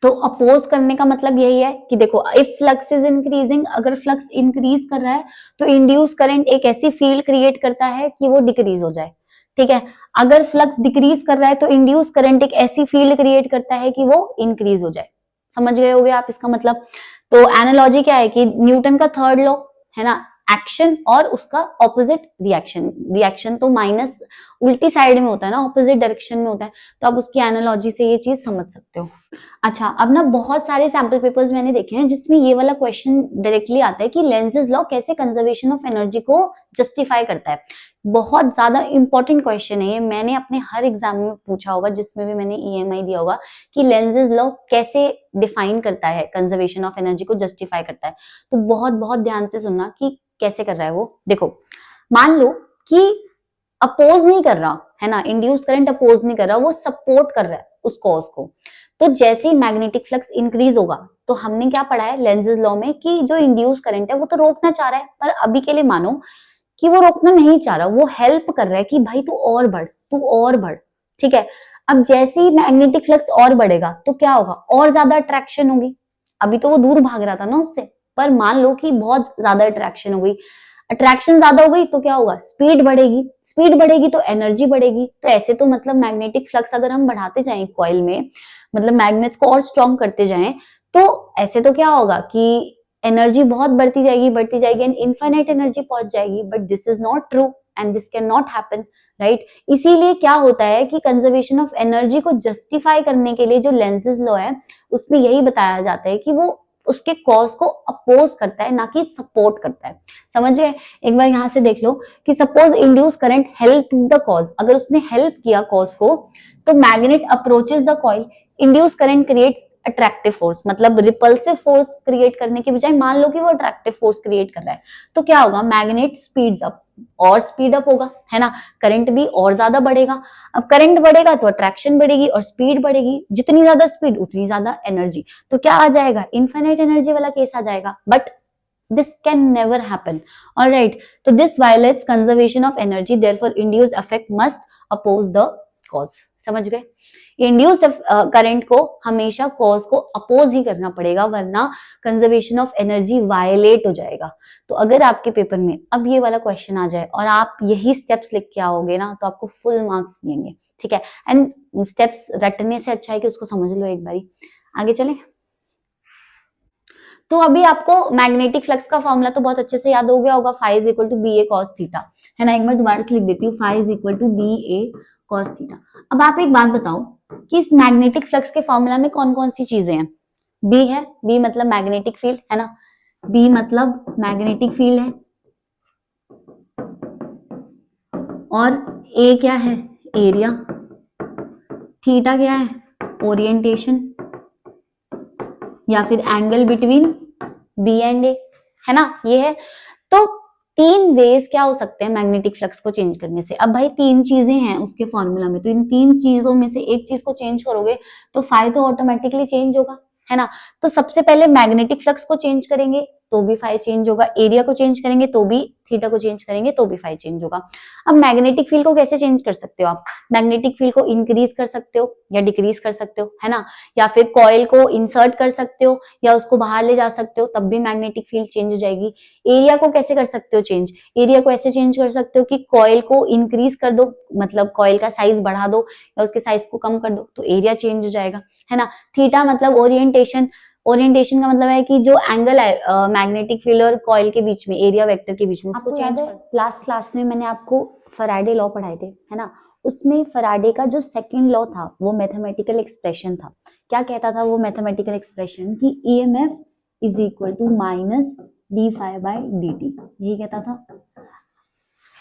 तो अपोज करने का मतलब यही है कि देखो, इफ फ्लक्स इज इंक्रीजिंग, अगर फ्लक्स इंक्रीज कर रहा है तो इंड्यूस करंट एक ऐसी फील्ड क्रिएट करता है कि वो डिक्रीज हो जाए, ठीक है। अगर फ्लक्स डिक्रीज कर रहा है तो इंड्यूस करंट एक ऐसी फील्ड क्रिएट करता है कि वो इंक्रीज हो जाए। समझ गए होगे आप इसका मतलब। तो एनालॉजी क्या है कि न्यूटन का थर्ड लॉ, है ना, एक्शन और उसका ऑपोजिट रिएक्शन। रिएक्शन तो माइनस उल्टी साइड में होता है ना, ऑपोजिट डायरेक्शन में होता है। तो आप उसकी एनालॉजी से ये चीज समझ सकते हो। अच्छा, अब ना बहुत सारे सैंपल पेपर्स मैंने देखे हैं जिसमें ये वाला क्वेश्चन डायरेक्टली आता है कि लेंजेस लॉ कैसे कंजर्वेशन ऑफ एनर्जी को जस्टिफाई करता है। बहुत ज्यादा इंपॉर्टेंट क्वेश्चन है ये, मैंने अपने हर एग्जाम में पूछा होगा जिसमें भी मैंने ईएमआई दिया होगा कि लेंजेस लॉ कैसे डिफाइन करता है, कंजर्वेशन ऑफ एनर्जी को जस्टिफाई करता है। तो बहुत बहुत ध्यान से सुनना कि कैसे कर रहा है वो। देखो, मान लो कि अपोज नहीं कर रहा, है ना, इंड्यूस करंट अपोज नहीं कर रहा, वो सपोर्ट कर रहा है उस कॉज को। तो जैसे ही मैग्नेटिक फ्लक्स इंक्रीज होगा, तो हमने क्या पढ़ा है लेंजेस लॉ में कि जो इंड्यूस करंट है वो तो रोकना चाह रहा है, पर अभी के लिए मानो कि वो रोकना नहीं चाह रहा, वो हेल्प कर रहा है कि भाई तू और बढ़, तू और बढ़, ठीक है। अब जैसे ही मैग्नेटिक फ्लक्स और बढ़ेगा तो क्या होगा, और ज्यादा अट्रैक्शन होगी। अभी तो वो दूर भाग रहा था ना उससे, पर मान लो कि बहुत ज्यादा अट्रैक्शन हो गई, अट्रैक्शन ज्यादा हो गई तो क्या होगा, स्पीड बढ़ेगी, स्पीड बढ़ेगी तो एनर्जी बढ़ेगी। तो ऐसे तो मतलब मैग्नेटिक फ्लक्स अगर हम बढ़ाते जाएं कॉइल में, मतलब मैग्नेट्स को और स्ट्रॉन्ग करते जाएं, तो ऐसे तो क्या होगा कि एनर्जी बहुत बढ़ती जाएगी एंड इनफाइनाइट एनर्जी पहुंच जाएगी। But this is not true and this can not happen, right. इसीलिए क्या होता है कि कंजर्वेशन ऑफ एनर्जी को जस्टिफाई करने के लिए जो लेंजेस लॉ है उसमें यही बताया जाता है कि वो उसके कॉज को अपोज करता है, ना कि सपोर्ट करता है। समझिए, एक बार यहां से देख लो कि suppose induce current help the cause, अगर उसने हेल्प किया कॉज को, तो magnet approaches the coil, induce current creates attractive force, मतलब रिपल्सिव फोर्स क्रिएट करने के बजाय मान लो कि वो अट्रैक्टिव फोर्स क्रिएट कर रहा है, तो क्या होगा, मैग्नेट स्पीड्स अप, और स्पीड अप होगा, है ना, करंट भी और ज्यादा बढ़ेगा। अब करंट बढ़ेगा तो अट्रैक्शन बढ़ेगी और स्पीड बढ़ेगी, जितनी ज्यादा स्पीड उतनी ज्यादा एनर्जी, तो क्या आ जाएगा, इनफाइनाइट एनर्जी वाला केस आ जाएगा। But this can never happen, all right। तो this violates conservation of energy, therefore induced effect must oppose the cause। समझ गए, इंड्यूस करंट को हमेशा कॉज को अपोज ही करना पड़ेगा, वरना कंजर्वेशन ऑफ एनर्जी वायलेट हो जाएगा। तो अगर आपके पेपर में अब ये वाला क्वेश्चन आ जाए और आप यही स्टेप्स लिख के आओगे ना, तो आपको फुल मार्क्स मिलेंगे, ठीक है। एंड स्टेप्स रटने से अच्छा है कि उसको समझ लो एक बारी। आगे चले। तो अभी आपको मैग्नेटिक फ्लक्स का फॉर्मूला तो बहुत अच्छे से याद हो गया होगा, phi is equal to B A cos theta, है ना। एक बार दोबारा से लिख देती हूँ, phi is equal to B A cos theta. अब आप एक बात बताओ कि इस मैग्नेटिक फ्लक्स के फॉर्मूला में कौन कौन सी चीजें हैं। बी है, बी मतलब मैग्नेटिक फील्ड, है ना, बी मतलब मैग्नेटिक फील्ड है। और ए क्या है, एरिया। थीटा क्या है, ओरिएंटेशन या फिर एंगल बिटवीन बी एंड ए, है ना, ये है। तो तीन वेज क्या हो सकते हैं मैग्नेटिक फ्लक्स को चेंज करने से। अब भाई तीन चीजें हैं उसके फॉर्मूला में, तो इन तीन चीजों में से एक चीज को चेंज करोगे तो फाई तो ऑटोमेटिकली चेंज होगा, है ना। तो सबसे पहले मैग्नेटिक फ्लक्स को चेंज करेंगे, तो भी फाई चेंज होगा, एरिया को चेंज करेंगे तो भी, थीटा को चेंज करेंगे तो भी फाई चेंज होगा। अब मैग्नेटिक फील्ड को कैसे चेंज कर सकते हो आप? मैग्नेटिक फील्ड को इंक्रीज कर सकते हो या डिक्रीज कर सकते हो, है ना, या फिर कॉइल को इंसर्ट कर सकते हो या उसको बाहर ले जा सकते हो, तब भी मैग्नेटिक फील्ड चेंज हो जाएगी। एरिया को कैसे कर सकते हो चेंज? एरिया को ऐसे चेंज कर सकते हो कि कॉइल को इंक्रीज कर दो, मतलब कॉइल का साइज बढ़ा दो या उसके साइज को कम कर दो, तो एरिया चेंज हो जाएगा, है ना। थीटा मतलब ओरिएंटेशन, ओरिएंटेशन का मतलब है कि जो एंगल है मैग्नेटिक फील्ड और कॉइल के बीच में, एरिया वेक्टर के बीच में, उसको चेंज कर। लास्ट क्लास में मैंने आपको फैराडे लॉ पढ़ाए थे, है ना, उसमें फैराडे का जो सेकंड लॉ था वो मैथमेटिकल एक्सप्रेशन था। क्या कहता था वो मैथमेटिकल एक्सप्रेशन? कि EMF is equal to minus D phi by D T, यही कहता था।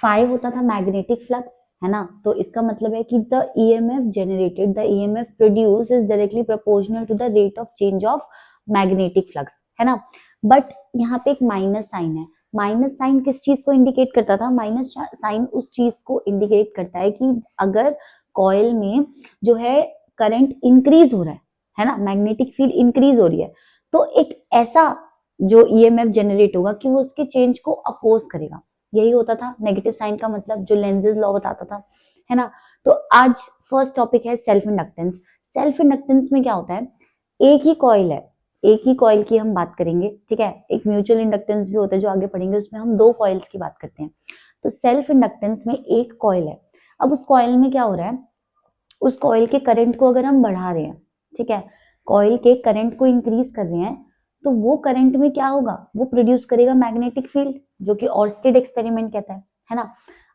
फाई होता था मैग्नेटिक फ्लक्स, है ना, तो इसका मतलब है कि the EMF generated, the EMF produce is directly proportional to the rate of change of magnetic flux, है ना। बट यहाँ पे एक माइनस साइन है। माइनस साइन किस चीज को इंडिकेट करता था? माइनस साइन उस चीज को इंडिकेट करता है कि अगर कॉइल में जो है करंट इंक्रीज हो रहा है ना, मैग्नेटिक फील्ड इंक्रीज हो रही है, तो एक ऐसा जो ईएमएफ जनरेट होगा कि वो उसके चेंज को अपोज करेगा। यही होता था नेगेटिव साइन का मतलब, जो लेंजेस लॉ बताता था, है ना। तो आज फर्स्ट टॉपिक है सेल्फ इंडक्टेंस। सेल्फ इंडक्टेंस में क्या होता है? एक ही कॉइल है, एक ही कॉइल की हम बात करेंगे, ठीक है। एक म्यूचुअल इंडक्टेंस भी होता है जो आगे पढ़ेंगे, उसमें हम दो कॉइल्स की बात करते हैं। तो सेल्फ इंडक्टेंस में एक कॉइल है। अब उस कॉइल में क्या हो रहा है? उस कॉइल के करंट को अगर हम बढ़ा रहे हैं, ठीक है, कॉइल के करंट को इंक्रीज कर रहे हैं, तो वो करंट में क्या होगा? वो प्रोड्यूस करेगा मैग्नेटिक फील्ड, जो कि ऑर्स्टेड एक्सपेरिमेंट कहता है ना।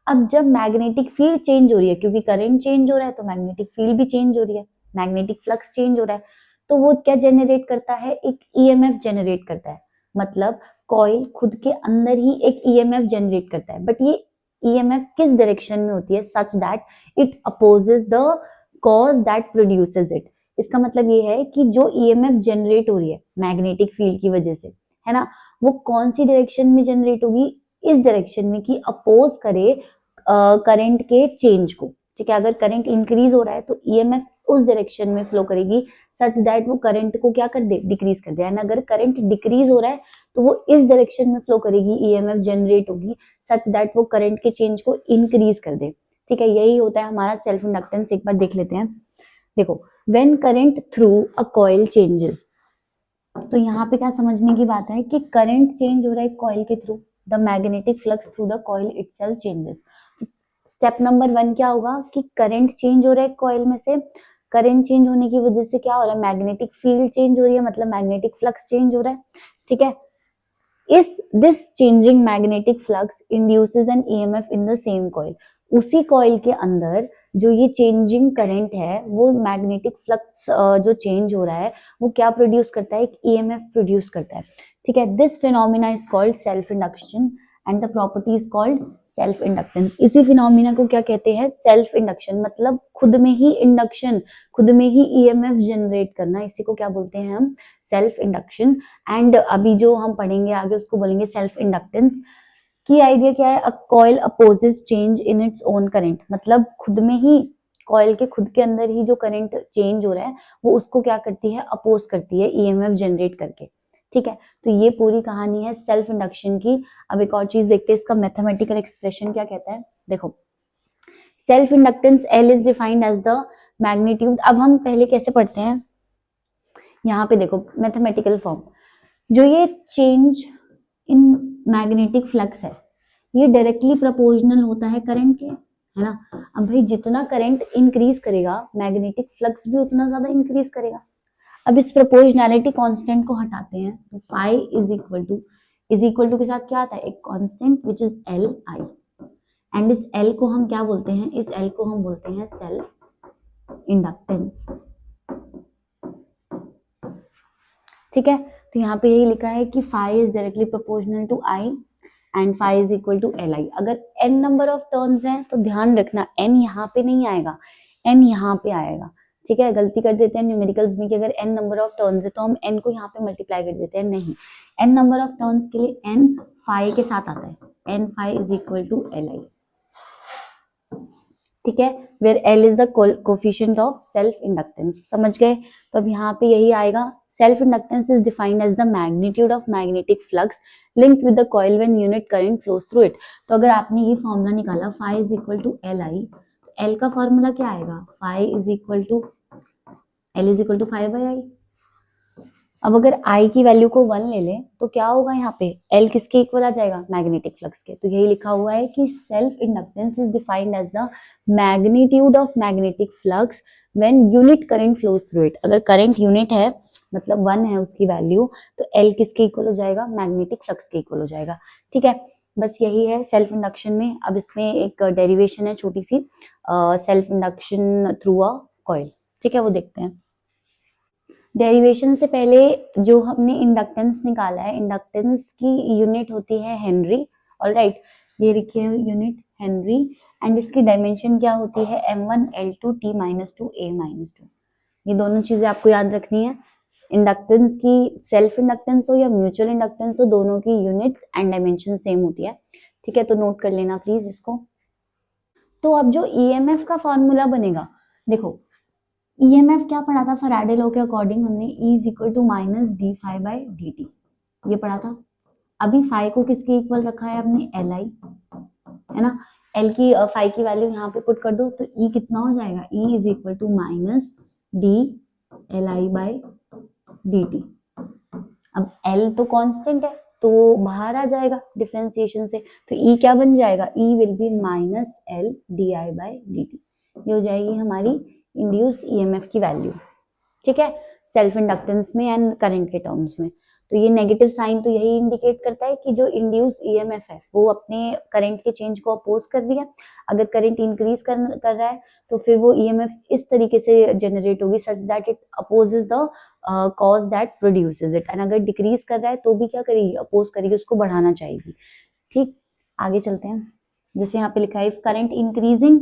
अब जब मैग्नेटिक फील्ड चेंज हो रही है, क्योंकि करंट चेंज हो रहा है तो मैग्नेटिक फील्ड भी चेंज हो रही है, मैग्नेटिक फ्लक्स चेंज हो रहा है, तो वो क्या जनरेट करता है? एक ईएमएफ जनरेट करता है। मतलब कॉइल खुद के अंदर ही एक ईएमएफ जनरेट करता है, बट ये ईएमएफ किस डायरेक्शन में होती है? Such that it opposes the cause that produces it. इसका मतलब ये है कि जो ईएमएफ जनरेट हो रही है मैग्नेटिक फील्ड की वजह से, है ना, वो कौन सी डायरेक्शन में जनरेट होगी? इस डायरेक्शन में कि अपोज करे करंट के चेंज को, ठीक है। अगर करंट इंक्रीज हो रहा है तो ईएमएफ उस डायरेक्शन में फ्लो करेगी सच दैट वो करंट को क्या कर दे? डिक्रीज कर दे। एंड अगर करंट डिक्रीज हो रहा है तो वो इस डायरेक्शन में फ्लो करेगी, ईएमएफ जनरेट होगी सच दैट वो करंट के चेंज को इंक्रीज कर दे, ठीक है। यही होता है हमारा सेल्फ इंडक्टेंस। एक बार देख लेते हैं। देखो, when current through a coil changes, तो यहाँ पे क्या समझने की बात है कि करंट चेंज हो रहा है कॉइल के through, the magnetic flux through the coil itself changes. Step number 1 क्या होगा? कि करंट चेंज हो रहा है कॉइल में से, करंट चेंज होने की वजह से क्या हो रहा है? मैग्नेटिक फील्ड चेंज हो रही है, मतलब मैग्नेटिक फ्लक्स चेंज हो रहा है, ठीक है। This changing magnetic flux induces an EMF in the same coil. उसी कॉइल के अंदर जो ये चेंजिंग करंट है, वो मैग्नेटिक फ्लक्स जो चेंज हो रहा है वो क्या प्रोड्यूस करता है? एक ईएमएफ प्रोड्यूस करता है, ठीक है। This phenomena is called self induction and the property is called self inductance. इसी फिनोमिना को क्या कहते हैं? सेल्फ इंडक्शन, मतलब खुद में ही इंडक्शन, खुद में ही ईएमएफ जनरेट करना, इसी को क्या बोलते हैं हम? Self induction. एंड अभी जो हम पढ़ेंगे आगे उसको बोलेंगे सेल्फ इंडक्टेंस। की आइडिया क्या है? A coil opposes change in its own current, मतलब खुद में ही, कॉइल के खुद के अंदर ही जो करंट चेंज हो रहा है वो उसको क्या करती है? अपोज करती है ईएमएफ जनरेट करके, ठीक है। तो ये पूरी कहानी है सेल्फ इंडक्शन की। अब एक और चीज देखते हैं, इसका मैथमेटिकल एक्सप्रेशन क्या कहता है। देखो, self inductance L is defined as the magnitude. अब हम पहले कैसे पढ़ते हैं, यहाँ पे देखो मैथमेटिकल फॉर्म, जो ये चेंज इन मैग्नेटिक फ्लक्स है ये डायरेक्टली प्रोपोर्शनल होता है करंट के, है ना। अब भाई जितना करंट इंक्रीज करेगा मैग्नेटिक फ्लक्स भी उतना ज्यादा इंक्रीज करेगा। अब इस प्रोपोर्शनैलिटी कांस्टेंट को हटाते हैं तो फाई इज इक्वल टू के साथ क्या आता है? एक constant which is L I, and इस एल को हम क्या बोलते हैं? इस एल को हम बोलते हैं सेल्फ इंडक्टेंस, ठीक है। तो यहाँ पे यही लिखा है कि phi is directly proportional to I and phi is equal to L I. अगर एन नंबर ऑफ टर्न्स हैं तो ध्यान रखना एन यहाँ पे नहीं आएगा, एन यहाँ पे आएगा, ठीक है। गलती कर देते हैं न्यूमेरिकल्स में कि अगर एन नंबर ऑफ टर्न्स है तो हम एन को यहाँ पे मल्टीप्लाई कर देते हैं, नहीं, एन नंबर ऑफ टर्न्स के लिए एन फाई के साथ आता है, N phi is equal to L I, ठीक है, where L is the coefficient of self inductance. समझ गए? तो अब यहाँ पे यही आएगा self inductance is defined as the magnitude of magnetic flux linked with the coil when unit current flows through it. तो अगर आपने ये फॉर्मूला निकाला phi is equal to L I, L का फॉर्मूला क्या आएगा, phi is equal to L is equal to phi by I. अब अगर I की वैल्यू को 1 ले लें तो क्या होगा यहाँ पे, L किसके इक्वल आ जाएगा, मैग्नेटिक फ्लक्स के। तो यही लिखा हुआ है कि self inductance is defined as the magnitude of magnetic flux when unit current flows through it. अगर करंट यूनिट है मतलब 1 है उसकी वैल्यू, तो L किसके इक्वल हो जाएगा, मैग्नेटिक फ्लक्स के इक्वल हो जाएगा। ठीक है, बस यही है सेल्फ इंडक्शन में। अब इसमें एक डेरिवेशन है छोटी सी, self induction through a coil. ठीक है, वो देखते हैं। डेरिवेशन से पहले जो हमने इंडक्टेंस निकाला है, इंडक्टेंस की यूनिट होती है हेनरी। ऑलराइट, ये लिखिए यूनिट हेनरी, एंड इसकी डायमेंशन क्या होती है, m1 l2 t - 2 a - 2। ये दोनों चीजें आपको याद रखनी है। इंडक्टेंस की सेल्फ इंडक्टेंस हो या म्यूचुअल इंडक्टेंस हो, दोनों की यूनिट एंड डायमेंशन सेम होती है। ठीक है, तो नोट कर लेना प्लीज इसको। तो अब जो ईएमएफ का फॉर्मूला बनेगा, देखो ईएमएफ क्या पढ़ा था फैराडे लॉ के अकॉर्डिंग, हमने E is equal to minus D phi by D T, ये पढ़ा था। अभी फाई को किसके इक्वल रखा है हमने, एल आई, है ना। एल की फाई की वैल्यू यहाँ पे पुट कर दो तो E कितना हो जाएगा, E is equal to minus D L I by D T. अब L तो कांस्टेंट है तो बाहर आ जाएगा डिफरेंशिएशन से, तो E क्या बन जाएगा, E will be minus L D I by D T. ये हो जाएगी हमारी इंड्यूस्ड ईएमएफ की वैल्यू। ठीक है, सेल्फ इंडक्टेंस में एंड करंट के टर्म्स में। तो ये नेगेटिव साइन तो यही इंडिकेट करता है कि जो इंड्यूस्ड ईएमएफ है वो अपने करंट के चेंज को अपोज कर रही है। अगर करंट इंक्रीज कर रहा है तो फिर वो ईएमएफ इस तरीके से जनरेट होगी such that it opposes the cause that produces it, and अगर डिक्रीज कर रहा है तो भी क्या करेगी, अपोज करेगी, उसको बढ़ाना चाहेगी। ठीक, आगे चलते हैं। जैसे यहाँ पे लिखा है if current increasing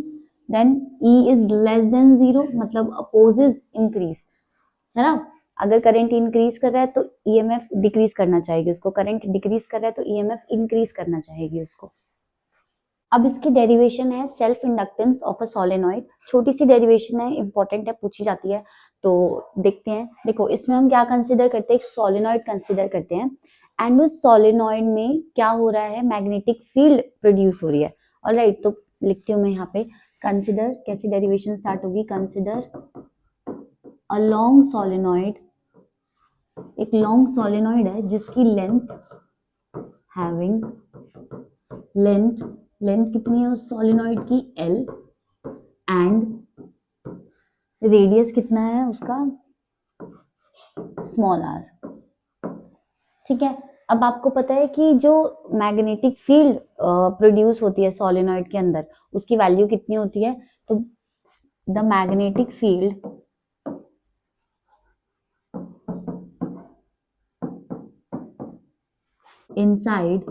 then E is less than 0, मतलब अपोजेस इंक्रीज, है ना। अगर करंट इंक्रीज कर रहा है तो ईएमएफ डिक्रीज करना चाहेगी उसको, करंट डिक्रीज कर रहा है तो ईएमएफ इंक्रीज करना चाहेगी उसको। अब इसकी डेरिवेशन है self inductance of a solenoid. छोटी सी डेरिवेशन है, इंपॉर्टेंट है, पूछी जाती है, तो देखते हैं। देखो इसमें हम क्या कंसीडर करते हैं, एक सोलेनॉइड कंसीडर करते हैं, एंड उस सोलेनॉइड में क्या हो रहा है, मैग्नेटिक फील्ड प्रोड्यूस हो रही है। ऑलराइट, तो लिखती हूँ मैं यहाँ पे कंसीडर, कैसी डेरिवेशन स्टार्ट होगी, कंसीडर अ लॉन्ग सोलेनॉइड, एक लॉन्ग सोलेनॉइड है जिसकी लेंथ हैविंग लेंथ कितनी है उस सोलेनॉइड की, L, एंड रेडियस कितना है उसका, स्मॉल r। ठीक है, अब आपको पता है कि जो मैग्नेटिक फील्ड प्रोड्यूस होती है सोलेनॉइड के अंदर उसकी वैल्यू कितनी होती है, तो the magnetic field inside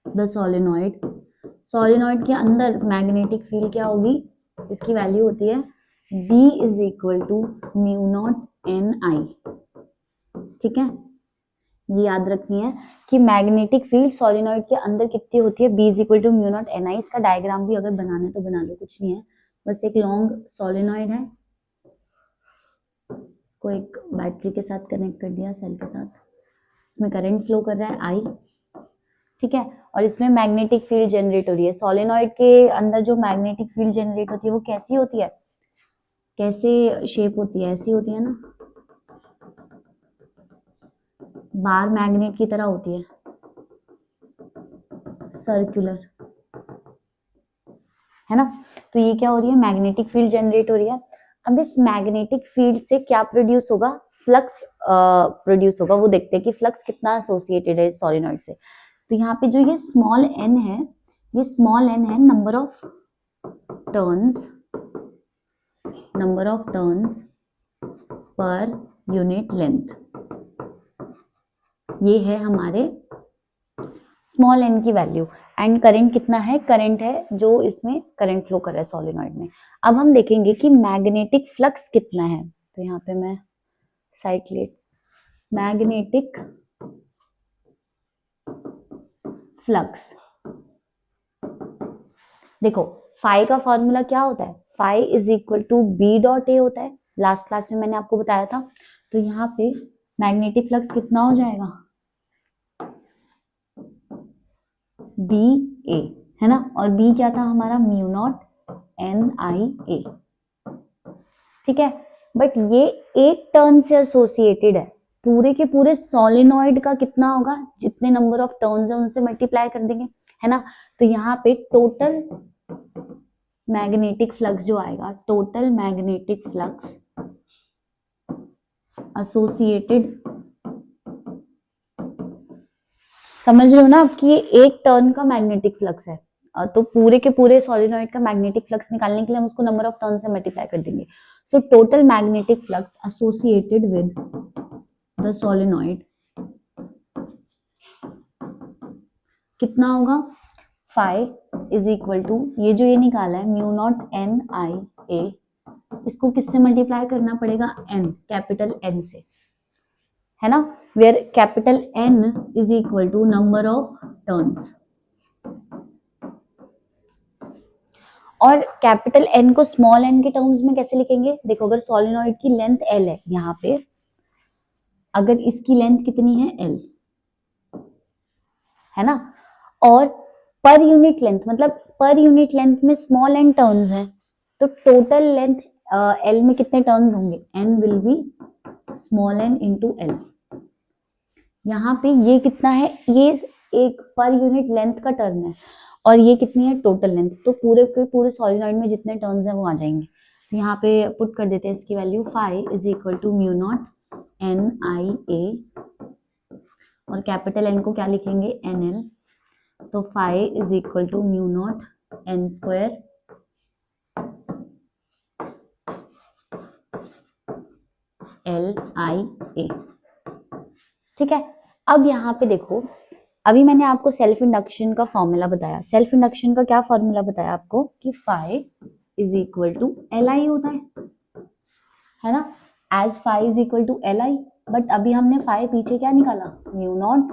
the solenoid, solenoid के अंदर मैग्नेटिक फील्ड क्या होगी, इसकी वैल्यू होती है B is equal to mu naught N I. ठीक है, ये याद रखनी है कि मैग्नेटिक फील्ड सोलेनॉइड के अंदर कितनी होती है, B is equal to mu naught N I. इसका डायग्राम भी अगर बनाना है तो बना लो, कुछ नहीं है, बस एक लॉन्ग सोलेनॉइड है, इसको एक बैटरी के साथ कनेक्ट कर दिया, सेल के साथ, इसमें करंट फ्लो कर रहा है आई। ठीक है, और इसमें मैग्नेटिक फील्ड जनरेट हो रही है। सोलेनॉइड के अंदर जो मैग्नेटिक फील्ड जनरेट होती है वो कैसी होती है, कैसे शेप होती है, ऐसी होती है ना, बार मैग्नेट की तरह होती है, सर्कुलर, है ना। तो ये क्या हो रही है, मैग्नेटिक फील्ड जनरेट हो रही है। अब इस मैग्नेटिक फील्ड से क्या प्रोड्यूस होगा, फ्लक्स प्रोड्यूस होगा। वो देखते हैं कि फ्लक्स कितना एसोसिएटेड है सोलेनॉइड से। तो यहाँ पे जो ये स्मॉल n है, ये स्मॉल n है number of turns per unit length, ये है हमारे स्मॉल n की वैल्यू। एंड करंट कितना है, करंट है जो इसमें करंट फ्लो कर रहा है सोलेनॉइड में। अब हम देखेंगे कि मैग्नेटिक फ्लक्स कितना है, तो यहाँ पे मैं साइक्लेट मैग्नेटिक फ्लक्स, देखो फाई का फॉर्मूला क्या होता है, phi is equal to B dot A होता है, लास्ट क्लास में मैंने आपको बताया था। तो यहाँ पे मैग्नेटिक फ्लक्स कितना हो जाएगा, बी ए, है ना, और बी क्या था हमारा, mu naught N I A, ठीक है। बट ये एक टर्न से एसोसिएटेड है, पूरे के पूरे सोलेनॉइड का कितना होगा, जितने नंबर ऑफ टर्न्स है उनसे मल्टीप्लाई कर देंगे, है ना। तो यहाँ पे टोटल मैग्नेटिक फ्लक्स जो आएगा, टोटल मैग्नेटिक फ्लक्स एसोसिएटेड, समझ रहे हो ना आपकी, ये एक टर्न का मैग्नेटिक फ्लक्स है। तो पूरे के पूरे सोलेनॉइड का मैग्नेटिक फ्लक्स निकालने के लिए हम उसको नंबर ऑफ टर्न से मल्टीप्लाई कर देंगे। So total magnetic flux associated with the solenoid कितना होगा, फाई इज इक्वल टू, ये जो ये निकाला है म्यू नॉट एन आई ए, इसको किससे मल्टीप्लाई करना पड़ेगा, एन, कैपिटल एन से, है ना, where capital N is equal to number of turns. और कैपिटल एन को स्मॉल एन के टर्म्स में कैसे लिखेंगे, देखो अगर सोलेनॉइड की लेंथ एल है यहाँ पे, अगर इसकी लेंथ कितनी है एल, है ना, और पर यूनिट लेंथ, मतलब पर यूनिट लेंथ में स्मॉल एन टर्न्स हैं, तो टोटल लेंथ एल में कितने टर्न्स होंगे, N will be small N into L. यहाँ पे ये कितना है, ये एक पर यूनिट लेंथ का टर्न है, और ये कितनी है, टोटल लेंथ, तो पूरे के पूरे सोलेनॉइड में जितने टर्न्स हैं वो आ जाएंगे। तो यहाँ पे पुट कर देते हैं इसकी value, phi is equal to mu naught N I A, और कैपिटल एन को क्या लिखेंगे, एन एल, तो phi is equal to mu naught N square L I A, ठीक है। अब यहाँ पे देखो, अभी मैंने आपको सेल्फ इंडक्शन का फॉर्मूला बताया, सेल्फ इंडक्शन का क्या फॉर्मूला बताया आपको, कि phi is equal to L I होता है ना, as phi is equal to L I. But अभी हमने फाई पीछे क्या निकाला, mu naught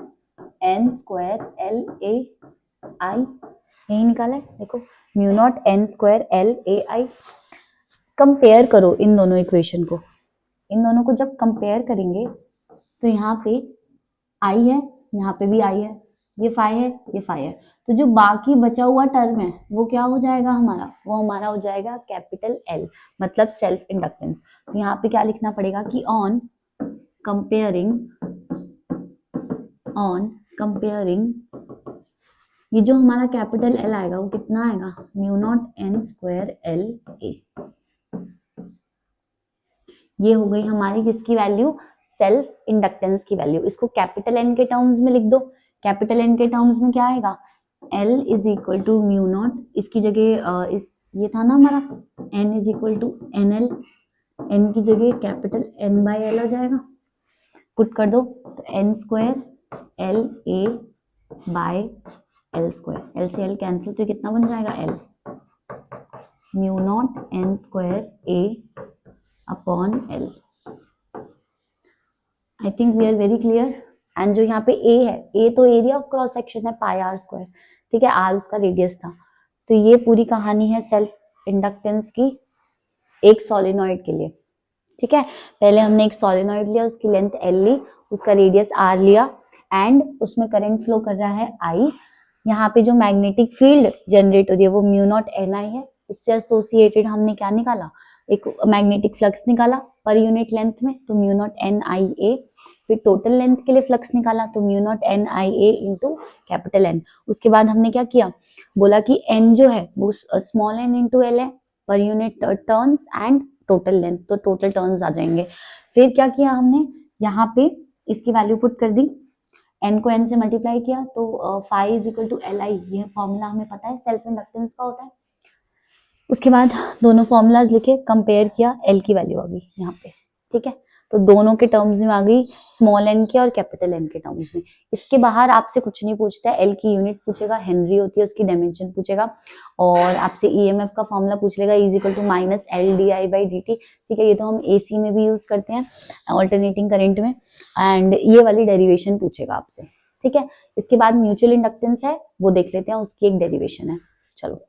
N square L A I, यही निकाला है, देखो mu naught N square L A I. Compare करो इन दोनों इक्वेशन को, इन दोनों को जब कंपेयर करेंगे तो यहाँ पे आई है, यहाँ पे भी आई है, ये फाई है, ये फाई है, तो जो बाकी बचा हुआ टर्म है वो क्या हो जाएगा हमारा, वो हमारा हो जाएगा कैपिटल एल, मतलब सेल्फ इंडक्टेंस। तो यहाँ पे क्या लिखना पड़ेगा कि ऑन कंपेयरिंग ये जो हमारा कैपिटल एल आएगा वो कितना आएगा, mu naught N square L ए, ये हो गई हमारी किसकी वैल्यू, सेल्फ इंडक्टेंस की वैल्यू। इसको कैपिटल एन के टर्म्स में लिख दो, कैपिटल एन के टर्म्स में क्या आएगा, L is equal to mu naught, इसकी जगह ये था ना हमारा, N is equal to N L, N की जगह कैपिटल N बाई एल हो जाएगा, पुट कर दो, तो N square L A by L square, L से एल कैंसिल, तो कितना बन जाएगा, L mu naught N square A upon L. I think we are very clear. And जो यहाँ पे ए है, ए तो एरिया ऑफ क्रॉस सेक्शन है पाई आर स्क्वायर, ठीक है, आर उसका रेडियस था। तो ये पूरी कहानी है सेल्फ इंडक्टेंस की एक सोलेनॉइड के लिए, ठीक है। पहले हमने एक सोलेनॉइड लिया, उसकी लेंथ एल ली, उसका रेडियस आर लिया, एंड उसमें करंट फ्लो कर रहा है आई। यहाँ पे जो मैग्नेटिक फील्ड जनरेट हो रही है वो म्यू नॉट एन आई है, इससे एसोसिएटेड हमने क्या निकाला, एक मैग्नेटिक फ्लक्स निकाला पर यूनिट लेंथ में, तो mu naught N I A. फिर टोटल लेंथ के लिए फ्लक्स निकाला, तो mu naught N I A into capital N. उसके बाद हमने क्या किया, बोला कि एन जो है वो स्मॉल एन इंटू एल है, per unit turns and total length, तो टोटल टर्न्स आ जाएंगे। फिर क्या किया हमने, यहाँ पे इसकी वैल्यू पुट कर दी, एन को एन से मल्टीप्लाई किया, तो phi is equal to L I, यह फॉर्मूला हमें पता है सेल्फ इंडक्टेंस का होता है। उसके बाद दोनों फॉर्मूलाज लिखे, कंपेयर किया, एल की वैल्यू आ गई यहाँ पे, ठीक है। तो दोनों के टर्म्स में आ गई, स्मॉल एन के और कैपिटल एन के टर्म्स में। इसके बाहर आपसे कुछ नहीं पूछता है, एल की यूनिट पूछेगा, हेनरी होती है, उसकी डायमेंशन पूछेगा, और आपसे ईएमएफ का फॉर्मूला पूछ लेगा, is equal to minus L D I by D T, ठीक है। ये तो हम एसी में भी यूज करते हैं, ऑल्टरनेटिंग करंट में, एंड ये वाली डेरिवेशन पूछेगा आपसे, ठीक है। इसके बाद म्यूचुअल इंडक्टेंस है, वो देख लेते हैं, उसकी एक डेरिवेशन है, चलो।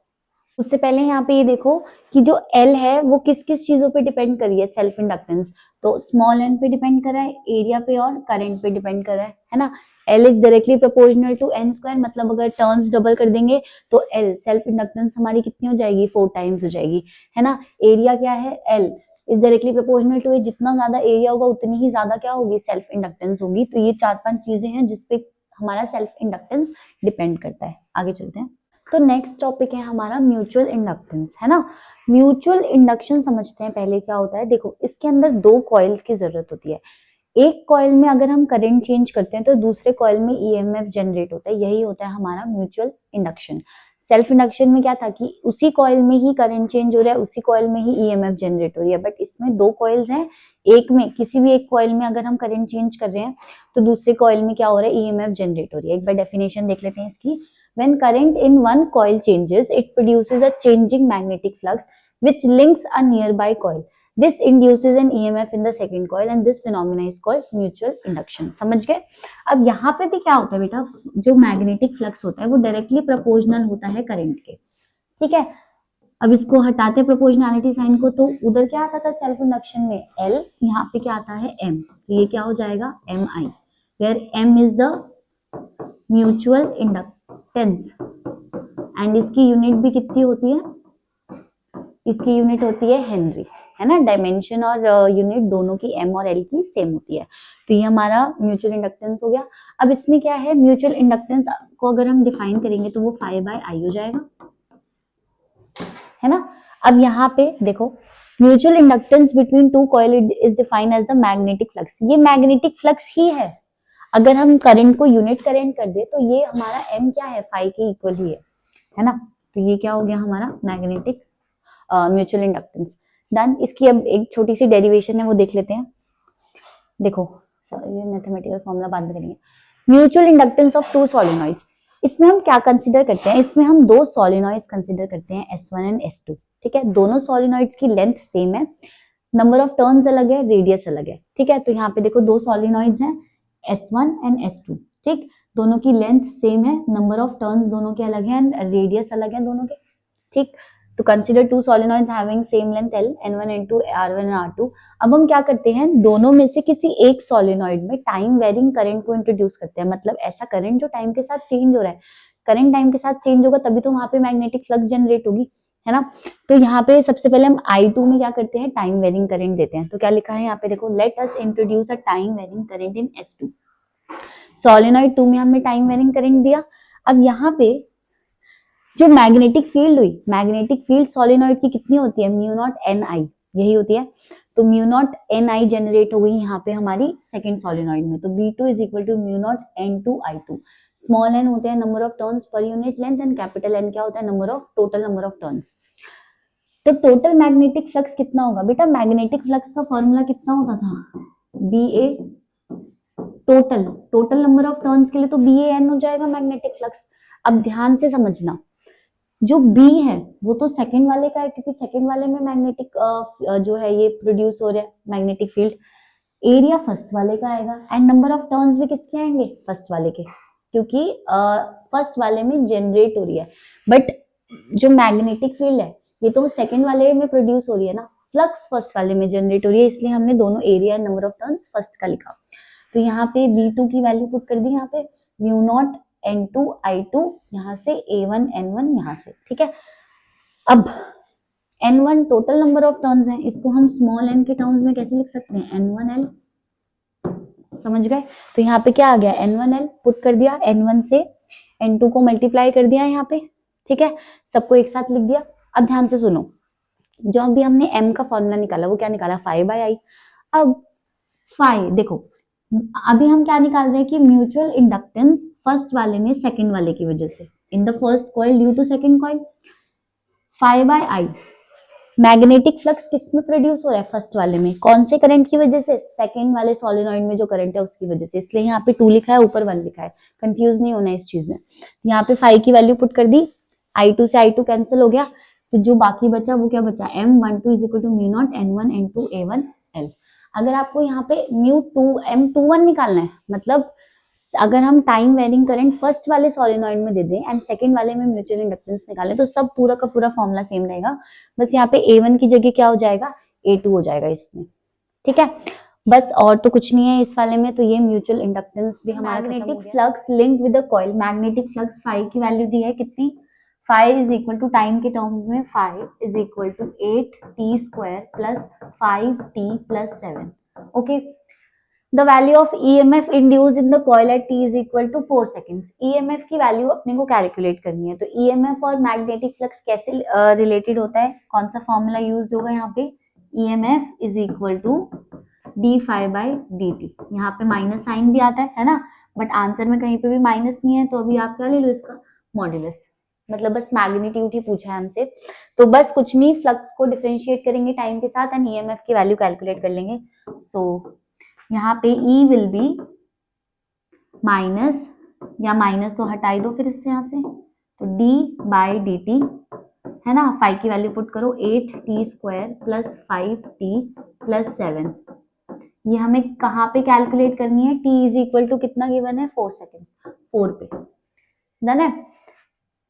उससे पहले यहाँ पे ये देखो कि जो L है वो किस किस चीजों पे डिपेंड कर रही है, सेल्फ इंडक्टेंस। तो स्मॉल n पे डिपेंड कर रहा है, एरिया पे और करंट पे डिपेंड कर रहा है ना। L is directly proportional to n square, मतलब अगर टर्न्स डबल कर देंगे तो L सेल्फ इंडक्टेंस हमारी कितनी हो जाएगी, 4 टाइम्स हो जाएगी, है ना। एरिया क्या है, L is directly proportional to, जितना ज्यादा एरिया होगा उतनी ही ज्यादा क्या होगी, सेल्फ इंडक्टेंस होगी। तो ये 4-5 चीजें हैं जिसपे हमारा सेल्फ इंडक्टेंस डिपेंड करता है। आगे चलते हैं। तो नेक्स्ट टॉपिक है हमारा म्यूचुअल इंडक्टेंस, है ना। म्यूचुअल इंडक्शन समझते हैं पहले क्या होता है। देखो इसके अंदर 2 कॉइल्स की जरूरत होती है। एक कॉइल में अगर हम करंट चेंज करते हैं तो दूसरे कॉइल में ईएमएफ जनरेट होता है, यही होता है हमारा म्यूचुअल इंडक्शन। सेल्फ इंडक्शन में क्या था कि उसी कॉइल में ही करंट चेंज हो रहा है, उसी कॉइल में ही ईएमएफ जनरेट हो रही है, बट इसमें 2 कॉइल्स हैं। एक में, किसी भी एक कॉइल में अगर हम करंट चेंज कर रहे हैं तो दूसरे कॉइल में क्या हो रहा है, ईएमएफ जनरेट हो रही है। एक बार डेफिनेशन देख लेते हैं इसकी। When current in one coil changes, it produces a changing magnetic flux which links a nearby coil. This induces an EMF in the second coil and this phenomena is called mutual induction. समझ गए। अब यहाँ पे भी क्या होता है बेटा, जो मैग्नेटिक फ्लक्स होता है वो डायरेक्टली प्रोपोर्शनल होता है करंट के, ठीक है। अब इसको हटाते प्रोपोर्शनैलिटी साइन को, तो उधर क्या आता था सेल्फ इंडक्शन में L, यहाँ पे क्या आता है M, तो ये क्या हो जाएगा Mi, where M is the mutual inductance and इसकी यूनिट भी कितनी होती है, इसकी यूनिट होती है हेनरी, है ना। डायमेंशन और यूनिट दोनों की M और L की सेम होती है। तो ये हमारा म्यूचुअल इंडक्टेंस हो गया। अब इसमें क्या है, म्यूचुअल इंडक्टेंस को अगर हम डिफाइन करेंगे तो वो phi by I हो जाएगा, है ना। अब यहाँ पे देखो, mutual inductance between 2 coil is defined as the magnetic flux. ये मैग्नेटिक फ्लक्स ही है। अगर हम करंट को यूनिट करंट कर दे तो ये हमारा M क्या है, phi के इक्वल ही है ना। तो ये क्या हो गया हमारा मैग्नेटिक म्यूचुअल इंडक्टेंस। डन। इसकी अब एक छोटी सी डेरिवेशन है वो देख लेते हैं। देखो ये मैथमेटिकल फॉर्मूला बाद में करेंगे। म्यूचुअल इंडक्टेंस ऑफ 2 सोलेनॉइड्स, इसमें हम क्या कंसीडर करते हैं, इसमें हम 2 सोलेनॉइड्स कंसीडर करते हैं, S1 एंड S2, ठीक है। दोनों सोलेनॉइड्स की लेंथ सेम है, नंबर ऑफ टर्न्स अलग है, रेडियस अलग है, ठीक है। तो यहाँ पे देखो 2 सोलेनॉइड्स हैं S1 एंड S2, ठीक। दोनों की लेंथ सेम है, नंबर ऑफ टर्न्स दोनों के अलग हैं, रेडियस अलग है दोनों के, ठीक। तो consider 2 solenoids having same length L, N1 N2 R1 R2। अब हम क्या करते हैं, दोनों में से किसी एक सोलेनॉइड में टाइम वेरिंग करंट को इंट्रोड्यूस करते हैं, मतलब ऐसा करंट जो टाइम के साथ चेंज हो रहा है। करंट टाइम के साथ चेंज होगा तभी तो वहां पे मैग्नेटिक फ्लक्स जनरेट होगी, है ना। तो यहाँ पे सबसे पहले हम I2 में क्या करते हैं, टाइम वेरिंग करंट देते हैं। तो क्या लिखा है यहाँ पे देखो, let us introduce a time varying current in S2। Solenoid 2 में हमने टाइम वेरिंग करंट दिया। अब यहाँ पे जो मैग्नेटिक फील्ड हुई, मैग्नेटिक फील्ड सोलेनॉइड की कितनी होती है, म्यू नॉट एन आई, यही होती है। तो म्यू नॉट एन आई जनरेट हो गई यहाँ पे हमारी सेकंड सोलेनॉइड में। तो B2 is equal to mu naught N2 I2। Small n होते हैं number of turns per unit length and capital N क्या होता है, टोटल नंबर ऑफ टर्न्स। तो टोटल मैग्नेटिक फ्लक्स कितना होगा बेटा, मैग्नेटिक फ्लक्स का फॉर्मूला कितना होता था, BA total number of turns के लिए तो BAN हो जाएगा मैग्नेटिक फ्लक्स। अब ध्यान से समझना, जो B है वो तो सेकंड वाले का है, क्योंकि सेकंड वाले में मैग्नेटिक जो है ये प्रोड्यूस हो रहा है मैग्नेटिक फील्ड। एरिया फर्स्ट वाले का आएगा एंड नंबर ऑफ टर्न्स भी किसके आएंगे, फर्स्ट वाले के, क्योंकि फर्स्ट वाले में जनरेट हो रही है। बट जो मैग्नेटिक फील्ड है ये तो सेकंड वाले में प्रोड्यूस हो रही है ना, फ्लक्स फर्स्ट वाले में जनरेट हो रही है, इसलिए हमने दोनों area and number of turns first का लिखा। तो यहाँ पे B2 की वैल्यू पुट कर दी, यहाँ पे म्यू नॉट N2 I2, यहाँ से A1 N1 यहाँ से, ठीक है। अब N1 total number of turns है, इसको हम स्मॉल n के टर्म्स में कैसे लिख सकते हैं, N1L, समझ गए। तो यहाँ पे क्या आ गया, N1L पुट कर दिया, N1 से N2 को मल्टीप्लाई कर दिया यहाँ पे, ठीक है। सबको एक साथ लिख दिया। अब ध्यान से सुनो, जो अभी हमने M का फॉर्मूला निकाला वो क्या निकाला, phi by I। अब phi देखो, अभी हम क्या निकाल रहे हैं कि म्यूचुअल इंडक्टेंस फर्स्ट वाले में सेकंड वाले की वजह से, in the first coil due to second coil. phi by I magnetic flux किस में प्रोड्यूस हो रहा है, फर्स्ट वाले में, कौन से करंट की वजह से, सेकंड वाले सोलेनॉइड में जो करंट है उसकी वजह से, इसलिए यहाँ पे 2 लिखा है, ऊपर 1 लिखा है, कंफ्यूज नहीं होना है इस चीज में। यहाँ पे phi की वैल्यू पुट कर दी, I2 से I2 कैंसिल हो गया, तो जो बाकी बचा वो क्या बचा, M12 is equal to mu naught N1 N2 A1 L। अगर आपको यहाँ पे M21 निकालना है, मतलब अगर हम टाइम वेरिंग करंट फर्स्ट वाले सोलेनॉइड में दे दें एंड सेकंड वाले में म्यूचुअल इंडक्टेंस निकालें तो सब पूरा का पूरा फॉर्मूला सेम रहेगा, बस यहाँ पे A1 की जगह क्या हो जाएगा, A2 हो जाएगा इसमें। ठीक है, बस और तो कुछ नहीं है इस वाले में। तो ये म्यूचुअल इंडक्टेंस भी हमारा magnetic flux linked with the coil, magnetic flux phi की वैल्यू दी है कितनी, phi is equal to time के टर्म्स में phi is equal to 8t square plus 5t plus 7। Okay, the value of EMF induced in the coil at t is equal to 4 seconds. EMF की value अपने को calculate करनी है। तो EMF और magnetic flux कैसे related होता है, कौन सा फॉर्मूला यूज होगा यहाँ पे, EMF is equal to D phi by D T. यहाँ पे माइनस साइन भी आता है ना, बट आंसर में कहीं पे भी माइनस नहीं है, तो अभी आप क्या ले लो इसका मॉड्यूलस, मतलब बस मैग्नीट्यूड ही पूछा है हमसे। तो बस कुछ नहीं, फ्लक्स को डिफरेंशिएट करेंगे टाइम के साथ एंड EMF की वैल्यू कैलकुलेट कर लेंगे। सो यहाँ पे E विल बी माइनस, या माइनस तो हटाई दो फिर इससे यहाँ से, तो D बाई डी टी है ना, फाइव की वैल्यू पुट करो 8t square plus 5t plus 7। ये हमें कहाँ पे कैलकुलेट करनी है, t इज इक्वल टू कितना गिवन है, 4 सेकेंड्स, 4 पे डन है।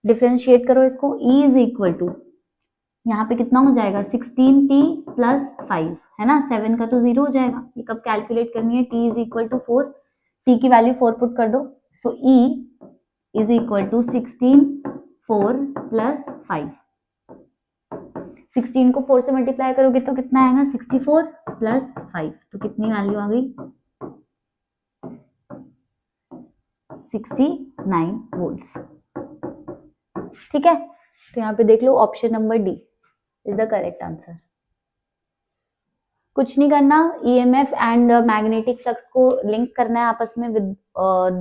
डिफरेंशिएट करो इसको, E इज इक्वल टू यहाँ पे कितना हो जाएगा 16t प्लस 5 है ना, 7 का तो 0 हो जाएगा। ये कब कैलकुलेट करनी है, t is equal to 4, t की वैल्यू 4 पुट कर दो। So E is equal to 16 4 plus 5। 16 को 4 से मल्टीप्लाई करोगे तो कितना आएगा 64 प्लस 5, तो कितनी वैल्यू आ गई 69 वोल्ट्स। ठीक है, तो यहाँ पे देख लो option number D is the correct answer. कुछ नहीं करना, EMF एंड मैग्नेटिक फ्लक्स को लिंक करना है आपस में विद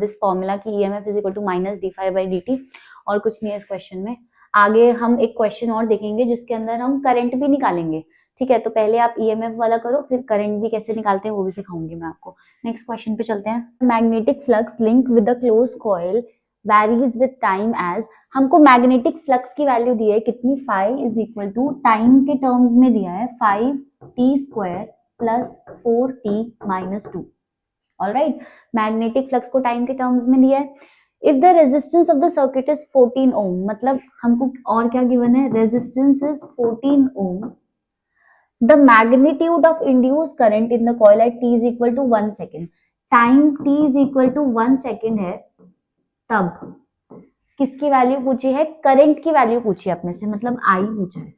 दिस फॉर्मूला की EMF is equal to minus D phi by D T, और कुछ नहीं है इस क्वेश्चन में। आगे हम एक क्वेश्चन और देखेंगे जिसके अंदर हम करंट भी निकालेंगे। ठीक है, तो पहले आप EMF वाला करो, फिर करंट भी कैसे निकालते हैं वो भी सिखाऊंगी मैं आपको। नेक्स्ट क्वेश्चन पे चलते हैं। Magnetic flux link with the close coil varies with time as, हमको मैग्नेटिक फ्लक्स की वैल्यू दी है कितनी, phi is equal to time के टर्म्स में दिया है 5t square plus 4t minus 2। Alright, magnetic flux को टाइम के टर्म्स में दिया है। If the resistance of the circuit is 14 ohm, मतलब हमको और क्या गिवन है, resistance is 14 ohm, the magnitude of induce current in the coil at t is equal to 1 second. Time t is equal to 1 second है, तब किसकी value पूछी है, करंट की वैल्यू पूछी है अपने से, मतलब I पूछा है।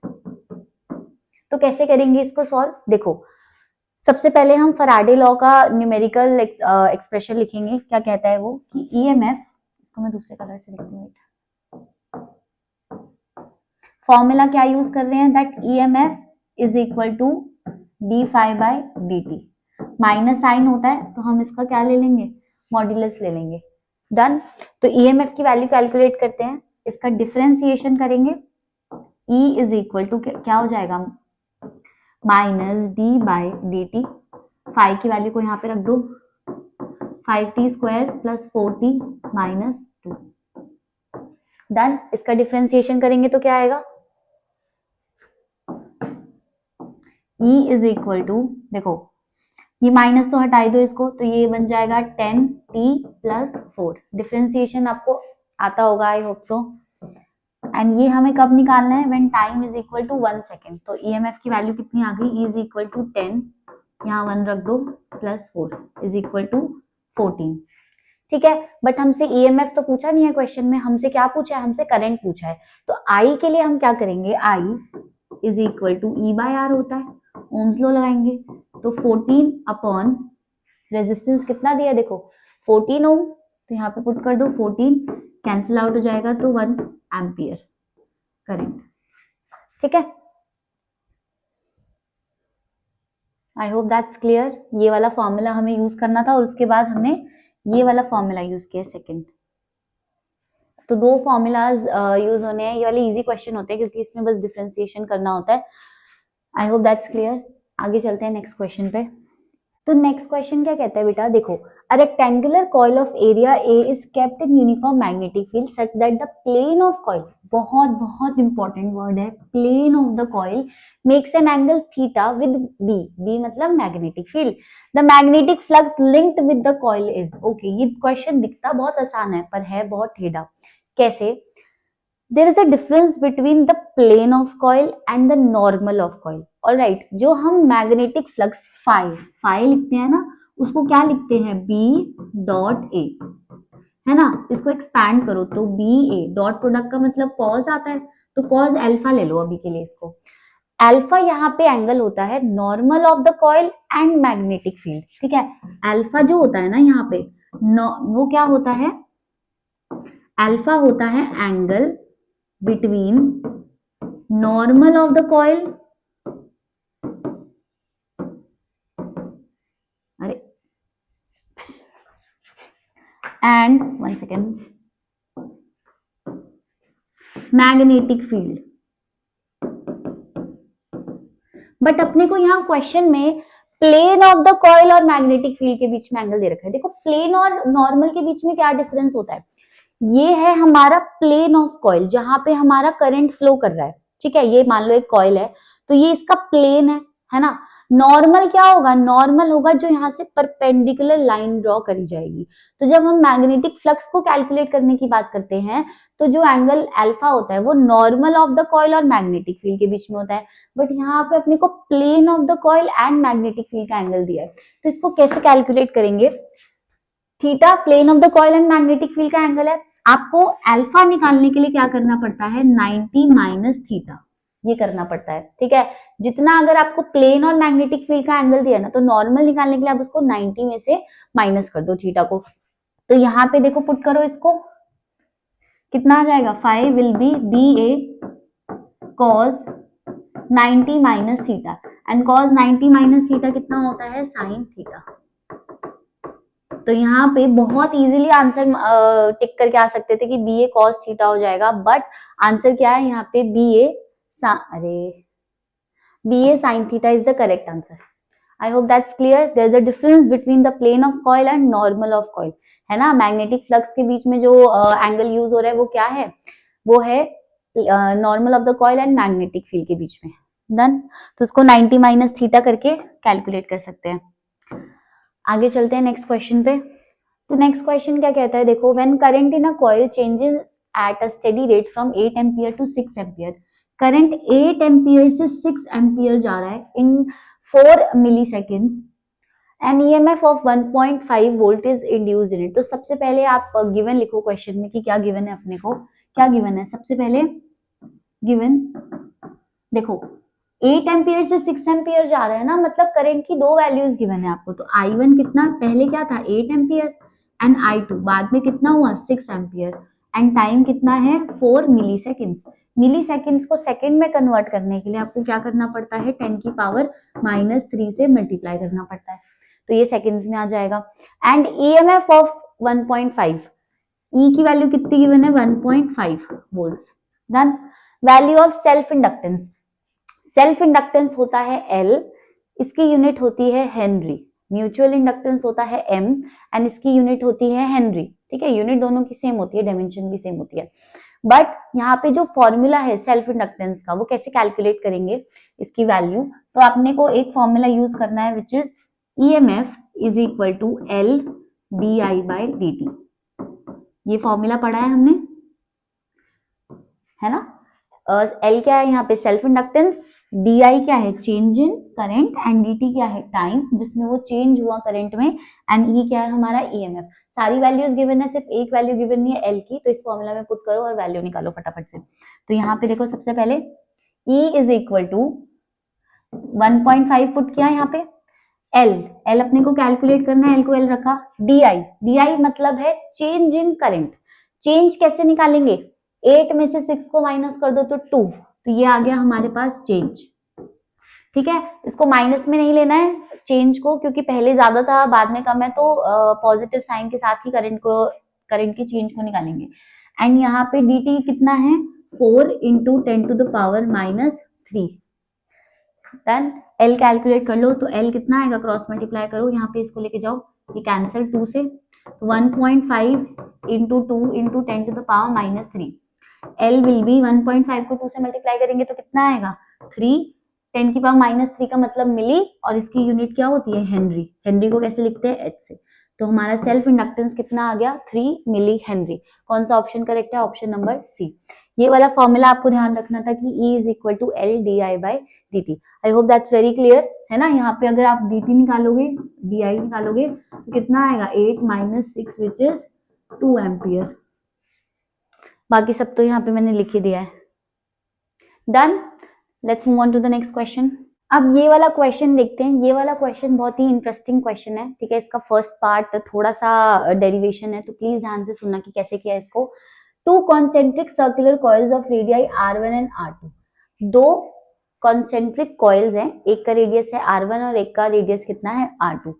तो कैसे करेंगे इसको सॉल्व, देखो सबसे पहले हम फैराडे लॉ का न्यूमेरिकल एक्सप्रेशन लिखेंगे। क्या कहता है वो कि EMF, इसको मैं दूसरे कलर से लिखती हूँ, फॉर्मूला क्या यूज कर रहे हैं, that EMF is equal to D phi by D t. Minus sign होता है तो हम इसका क्या ले लेंगे, मॉड्यूलस ले लेंगे। डन, तो EMF की वैल्यू कैलकुलेट करते हैं, इसका डिफरेंशिएशन करेंगे, E इज इक्वल टू क्या हो जाएगा, minus D by D T. 5 की वैल्यू को यहाँ पे रख दो, 5t square plus 4t minus 2। Done, इसका डिफरेंशिएशन करेंगे तो क्या आएगा, E इज इक्वल टू, देखो ये माइनस तो हटाई दो इसको, तो ये बन जाएगा 10t प्लस 4। डिफरेंशिएशन आपको आता होगा, आई होप सो। एंड ये हमें कब निकालना है, when time is equal to 1 second. तो EMF की वैल्यू कितनी आ गई, E इज इक्वल टू 10, यहाँ 1 रख दो, प्लस 4 इज इक्वल टू 14। ठीक है, बट हमसे EMF तो पूछा नहीं है क्वेश्चन में, हमसे क्या पूछा है, हमसे करंट पूछा है। तो I के लिए हम क्या करेंगे, I is equal to E by R होता है, ओम्स लॉ लगाएंगे। तो 14 अपॉन रेजिस्टेंस कितना दिया, देखो 14 ओम, तो यहाँ पे पुट कर दो 14, कैंसिल आउट हो जाएगा तो 1 एम्पियर करंट। ठीक है, आई होप दैट्स क्लियर। ये वाला फॉर्मूला हमें यूज करना था और उसके बाद हमने ये वाला फॉर्मूला यूज किया सेकंड। तो दो फॉर्मूलाज यूज होने हैं, ये वाले इजी क्वेश्चन होते हैं क्योंकि इसमें बस डिफरेंशिएशन करना होता है। आई होप दैट्स क्लियर। आगे चलते हैं नेक्स्ट क्वेश्चन पे। तो नेक्स्ट क्वेश्चन क्या कहता है बेटा, देखो a rectangular coil of area A is kept in uniform magnetic field such that the plane of coil, बहुत बहुत इंपॉर्टेंट वर्ड है, plane of the coil makes an angle theta with B, B मतलब magnetic field, the magnetic flux linked with the coil is, okay ये question दिखता बहुत आसान है पर है बहुत टेढ़ा। कैसे? there is a difference between the plane of coil and the normal of coil, alright, जो हम मैग्नेटिक फ्लक्स फाई लिखते हैं ना, उसको क्या लिखते हैं, b डॉट a, है ना, इसको एक्सपैंड करो तो बी ए, डॉट प्रोडक्ट का मतलब कॉज आता है, तो कॉज अल्फा ले लो अभी के लिए इसको। अल्फा यहाँ पे एंगल होता है normal of the coil and magnetic field, ठीक है। अल्फा जो होता है ना यहाँ पे वो क्या होता है, अल्फा होता है angle between normal of the coil, and one second, magnetic field। But अपने को यहाँ क्वेश्चन में प्लेन ऑफ द कॉइल और मैग्नेटिक फील्ड के बीच में एंगल दे रखा है। देखो प्लेन और नॉर्मल के बीच में क्या डिफरेंस होता है, ये है हमारा प्लेन ऑफ कॉइल जहां पे हमारा करंट फ्लो कर रहा है, ठीक है, ये मान लो एक कॉइल है तो ये इसका प्लेन है ना। नॉर्मल क्या होगा, नॉर्मल होगा जो यहाँ से परपेंडिकुलर लाइन ड्रॉ करी जाएगी। तो जब हम मैग्नेटिक फ्लक्स को कैलकुलेट करने की बात करते हैं तो जो एंगल अल्फा होता है वो नॉर्मल ऑफ द कॉइल और मैग्नेटिक फील्ड के बीच में होता है, बट यहाँ पे अपने को plane of the coil and magnetic field का एंगल दिया है। तो इसको कैसे कैलकुलेट करेंगे, theta plane of the coil and magnetic field का एंगल है, आपको अल्फा निकालने के लिए क्या करना पड़ता है, 90 माइनस थीटा, ये करना पड़ता है, ठीक है। जितना अगर आपको प्लेन और मैग्नेटिक फील्ड का एंगल दिया ना तो नॉर्मल निकालने के लिए आप उसको 90 में से माइनस कर दो थीटा को। तो यहाँ पे देखो पुट करो इसको, कितना आ जाएगा, 5 will be B A cos 90 minus theta, and cos 90 minus theta कितना होता है, साइन थीटा। तो यहाँ पे बहुत इजीली आंसर टिक करके आ सकते थे कि बी ए कॉस थीटा हो जाएगा, बट आंसर क्या है यहाँ पे, B A sine theta is the correct answer. I hope that's clear. There is a difference between the plane of coil and normal of coil, है ना। Magnetic flux के बीच में जो एंगल यूज हो रहा है वो क्या है, वो है normal of the coil and magnetic field के बीच में। डन, तो उसको 90 माइनस थीटा करके कैलकुलेट कर सकते हैं। आगे चलते हैं नेक्स्ट क्वेश्चन पे। तो नेक्स्ट क्वेश्चन क्या कहता है, देखो when current in a coil changes at a steady rate from 8 ampere to 6 ampere, current 8 ampere से 6 एम्पियर जा रहा है in 4 milliseconds, an EMF of 1.5 volt is induced in it. तो सबसे पहले आप गिवन लिखो क्वेश्चन में कि क्या गिवन है, अपने को क्या गिवन है। सबसे पहले गिवन देखो 8 एम्पियर से 6 एम्पियर जा रहा है ना, मतलब करंट की दो वैल्यूज गिवन है आपको। तो I1 कितना, पहले क्या था 8 एम्पियर, एंड I2 बाद में कितना हुआ 6 एम्पियर, एंड टाइम कितना है 4 मिली सेकेंड्स। मिली सेकेंड्स को सेकेंड में कन्वर्ट करने के लिए आपको क्या करना पड़ता है, 10 की पावर -3 से मल्टीप्लाई करना पड़ता है, तो ये सेकेंड्स में आ जाएगा। एंड ईएमएफ ऑफ 1.5, ई की वैल्यू कितनी गिवन है 1.5 volts. Done. Value of self inductance, self inductance होता है L, इसकी यूनिट होती है हेनरी। म्यूचुअल इंडक्टेंस होता है M एंड इसकी यूनिट होती है हेनरी, ठीक है। यूनिट दोनों की सेम होती है, डायमेंशन भी सेम होती है, बट यहाँ पे जो फॉर्मूला है सेल्फ इंडक्टेंस का वो कैसे कैलकुलेट करेंगे इसकी वैल्यू, तो आपने को एक फॉर्मूला यूज करना है which is EMF is equal to L di/dt। ये फॉर्मूला पढ़ा है हमने, है ना। L क्या है यहाँ पे सेल्फ इंडक्टेंस, DI क्या है change in current, and DT क्या है टाइम जिसमें वो चेंज हुआ करंट में, एंड E क्या है हमारा EMF। सारी वैल्यूज गिवन है, सिर्फ एक वैल्यू गिवन नहीं है L की, तो इस फॉर्मूला में पुट करो और वैल्यू निकालो फटाफट से। तो यहाँ पे देखो सबसे पहले E is equal to 1.5 put किया, यहाँ पे L अपने को कैलकुलेट करना है, L को L रखा, DI मतलब है चेंज इन करंट। चेंज कैसे निकालेंगे, 8 में से 6 को माइनस कर दो तो 2, तो ये आ गया हमारे पास चेंज, ठीक है। इसको माइनस में नहीं लेना है चेंज को, क्योंकि पहले ज्यादा था बाद में कम है, तो पॉजिटिव साइन के साथ ही करंट की चेंज को निकालेंगे। एंड यहाँ पे dt कितना है 4 × 10⁻³ डन। एल कैलकुलेट कर लो, तो एल कितना आएगा, क्रॉस मल्टीप्लाई करो, यहाँ पे इसको लेके जाओ, ये कैंसिल 2 से, 1.5 into 2 into 10 to the power -3, L will be 1.5 को 2 से मल्टीप्लाई करेंगे तो कितना आएगा 3, 10 की पावर -3 का मतलब मिली, और इसकी यूनिट क्या होती है हेनरी, हेनरी को कैसे लिखते हैं एच से, तो हमारा सेल्फ इंडक्टेंस कितना आ गया 3 मिली हेनरी। कौन सा ऑप्शन करेक्ट है, ऑप्शन नंबर सी। ये वाला फॉर्मूला आपको ध्यान रखना था कि E is equal to L D I by D t. I hope that's very clear, है ना। यहाँ पे अगर आप dt निकालोगे, di निकालोगे तो कितना आएगा 8 - 6 विच इज 2 एम्पियर। बाकी सब तो यहाँ पे मैंने लिख ही दिया है। Done, let's move on to the next question. अब ये वाला क्वेश्चन देखते हैं। ये वाला क्वेश्चन बहुत ही इंटरेस्टिंग क्वेश्चन है, ठीक है। इसका फर्स्ट पार्ट थोड़ा सा डेरिवेशन है, तो प्लीज ध्यान से सुनना कि कैसे किया इसको। To concentric circular coils of radii R1 and R2, दो कॉन्सेंट्रिक कॉइल्स हैं, एक का रेडियस है R1 और एक का रेडियस कितना है R2,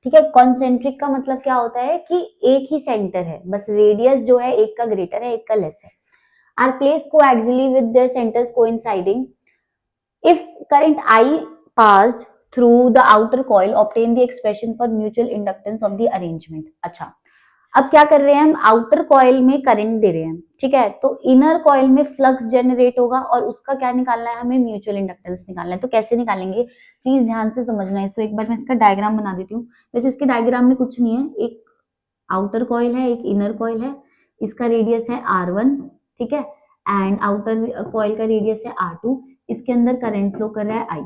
ठीक है। कॉन्सेंट्रिक का मतलब क्या होता है कि एक ही सेंटर है, बस रेडियस जो है एक का ग्रेटर है एक का लेस है। Are place coaxially with their centres coinciding, if current I passed through the outer coil, obtain the expression for mutual inductance of the arrangement। अच्छा, अब क्या कर रहे हैं हम, आउटर कॉइल में करंट दे रहे हैं, ठीक है। तो इनर कॉइल में फ्लक्स जनरेट होगा और उसका क्या निकालना है, हमें म्यूचुअल इंडक्टेंस निकालना है। तो कैसे निकालेंगे, प्लीज ध्यान से समझना है इसको। एक बार मैं इसका डायग्राम बना देती हूँ। वैसे इसके डायग्राम में कुछ नहीं है, एक आउटर कॉइल है, एक इनर कॉइल है, इसका रेडियस है R1, ठीक है, एंड आउटर कॉइल का रेडियस है R2, इसके अंदर करंट फ्लो कर रहा है I,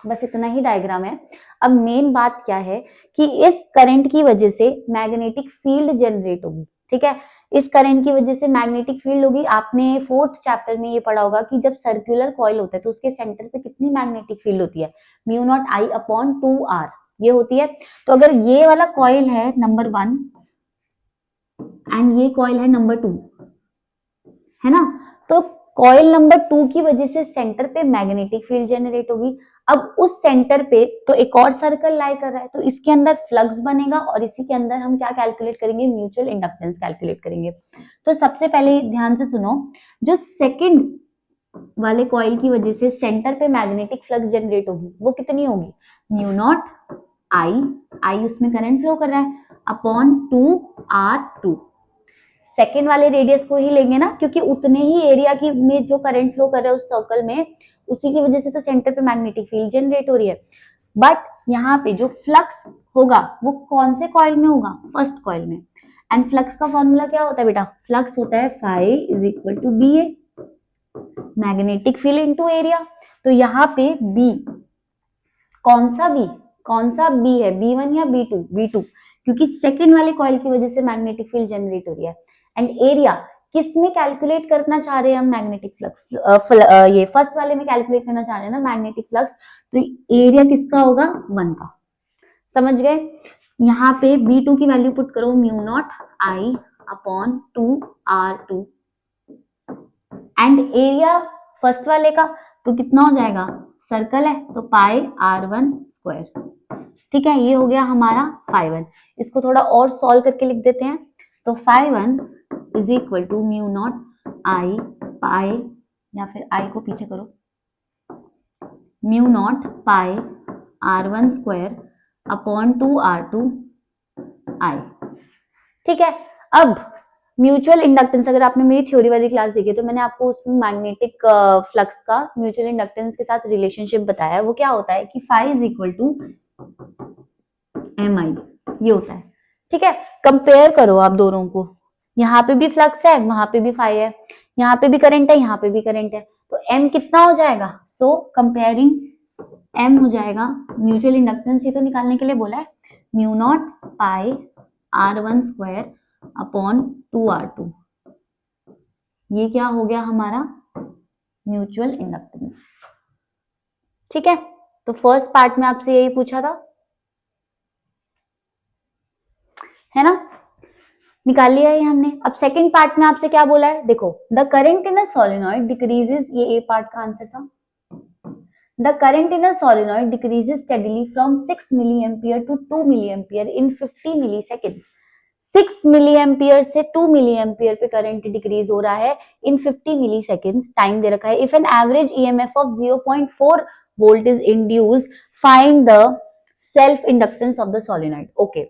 बस इतना ही डायग्राम है। अब मेन बात क्या है कि इस करंट की वजह से मैग्नेटिक फील्ड जनरेट होगी, ठीक है। इस करंट की वजह से मैग्नेटिक फील्ड होगी। आपने 4th चैप्टर में ये पढ़ा होगा कि जब सर्कुलर कॉइल होता है तो उसके सेंटर पे कितनी मैग्नेटिक फील्ड होती है, μ0I/2R, ये होती है। तो अगर ये वाला कॉइल है नंबर 1 एंड ये कॉइल है नंबर 2, है ना, तो कॉइल नंबर 2 की वजह से सेंटर पे मैग्नेटिक फील्ड जनरेट होगी। अब उस सेंटर पे तो एक और सर्कल लाई कर रहा है, तो इसके अंदर फ्लक्स बनेगा और इसी के अंदर हम क्या कैलकुलेट करेंगे, म्यूचुअल इंडक्टेंस कैलकुलेट करेंगे। तो सबसे पहले ध्यान से सुनो, जो सेकंड वाले कॉइल की वजह से सेंटर पे मैग्नेटिक फ्लक्स जनरेट होगी वो कितनी होगी, μ0I उसमें करंट फ्लो कर रहा है अपॉन 2R2। सेकेंड वाले रेडियस को ही लेंगे ना, क्योंकि उतने ही एरिया की में जो करंट फ्लो कर रहा है उस सर्कल में, उसी की वजह से तो सेंटर पे मैग्नेटिक फील्ड जनरेट हो रही है। बट यहाँ पे जो फ्लक्स होगा वो कौन से कॉइल में होगा, फर्स्ट कॉइल में। एंड फ्लक्स का फॉर्मूला क्या होता है बेटा, फ्लक्स होता है phi = BA, magnetic field into area. तो यहाँ पे B, कौन सा B है, B1 या B2, B2, क्योंकि सेकेंड वाले कॉइल की वजह से मैग्नेटिक फील्ड जनरेट हो रही है। एंड एरिया किसमें कैलकुलेट करना चाह रहे हैं हम, मैग्नेटिक फ्लक्स, ये फर्स्ट वाले में कैलकुलेट करना चाह रहे हैं ना मैग्नेटिक फ्लक्स, तो एरिया किसका होगा, 1 का। समझ गए। यहाँ पे B2 की वैल्यू पुट करो, μ0I/2R2, एंड एरिया फर्स्ट वाले का तो कितना हो जाएगा, सर्कल है तो πr1², ठीक है। ये हो गया हमारा φ1। इसको थोड़ा और सॉल्व करके लिख देते हैं, तो φ1 = μ0I पाई, या फिर I को पीछे करो, μ0πr1² अपॉन 2R2I, ठीक है। अब म्यूचुअल इंडक्टेंस, अगर आपने मेरी थ्योरी वाली क्लास देखी तो मैंने आपको उसमें मैग्नेटिक फ्लक्स का म्यूचुअल इंडक्टेंस के साथ रिलेशनशिप बताया है। वो क्या होता है कि phi = mi, ये होता है, ठीक है। कंपेयर करो आप दोनों को, यहाँ पे भी फ्लक्स है, वहां पे भी phi है, यहाँ पे भी करंट है, यहाँ पे भी करंट है, तो m कितना हो जाएगा, सो कंपेयरिंग m हो जाएगा, म्यूचुअल इंडक्टेंस ये तो निकालने के लिए बोला है, μ0πr1² अपॉन 2R2, ये क्या हो गया हमारा म्यूचुअल इंडक्टेंस, ठीक है। तो फर्स्ट पार्ट में आपसे यही पूछा था, है ना, निकाल लिया है हमने। अब सेकंड पार्ट में आपसे क्या बोला है, देखो, the current in a solenoid decreases, ये ए पार्ट का आंसर था। The current in a solenoid decreases steadily from 6 milliampere to 2 milliampere in 50 milliseconds. 6 milliampere से 2 मिलीएम्पियर पे करंट डिक्रीज हो रहा है इन 50 मिलीसेकंड्स, टाइम दे रखा है। If an average EMF of 0.4 volt is induced, find the self inductance of the solenoid. Okay,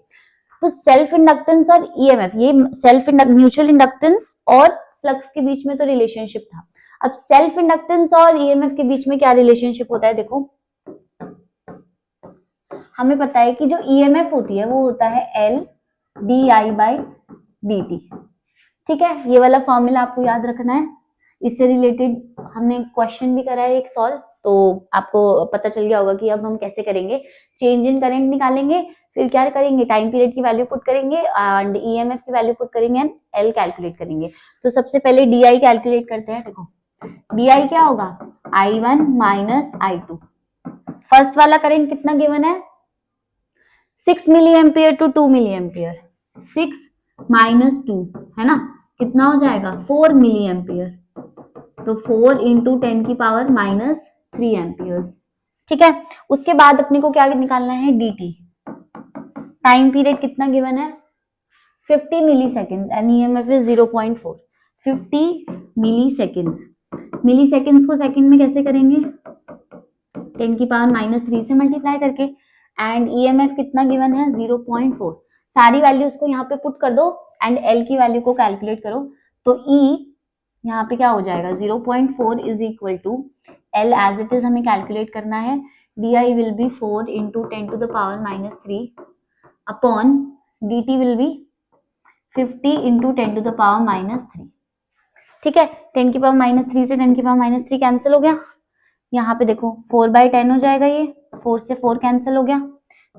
तो self inductance और EMF, ये सेल्फ म्यूचुअल इंडक्टेंस और फ्लक्स के बीच में तो रिलेशनशिप था। अब सेल्फ इंडक्टेंस और ईएमएफ के बीच में क्या रिलेशनशिप होता है, देखो हमें पता है कि जो ईएमएफ होती है वो होता है L D I by D T. ठीक है, ये वाला फॉर्मूला आपको याद रखना है। इससे रिलेटेड हमने क्वेश्चन भी करा है एक सॉल्व, तो आपको पता चल गया होगा कि अब हम कैसे करेंगे। चेंज इन करंट निकालेंगे, फिर क्या करेंगे, टाइम पीरियड की वैल्यू पुट करेंगे एंड ईएमएफ की वैल्यू पुट करेंगे एंड एल कैलकुलेट करेंगे। तो सबसे पहले डी आई कैलकुलेट करते हैं। देखो डी आई क्या होगा, I1 माइनस I2। फर्स्ट वाला करंट कितना गिवन है, 6 milli ampere to 2 milli ampere, 6 minus 2 है ना, कितना हो जाएगा 4 मिली एम्पियर, तो 4 इंटू 10 की पावर माइनस 3 एम्पियर। ठीक है, उसके बाद अपने को क्या निकालना है, dt। टाइम पीरियड कितना गिवन है, 50 millisecond and EMF is 0.4, 50 milliseconds. Milliseconds को सेकेंड में कैसे करेंगे, 10 की पावर माइनस 3 से मल्टीप्लाई करके, एंड ईएमएफ कितना गिवन है 0.4। सारी वैल्यूज को यहाँ पे पुट कर दो एंड एल की वैल्यू को कैलकुलेट करो, तो ई यहाँ पे क्या हो जाएगा 0.4 is equal to L as it is हमें कैलकुलेट करना है, d I will be 4 into 10 to the power minus 3 upon d t will be 50 into 10 to the power minus 3। ठीक है, 10 की पावर माइनस 3 से 10 की पावर माइनस 3 कैंसिल हो गया। यहाँ पे देखो 4/10 हो जाएगा, ये 4 से 4 कैंसिल हो गया,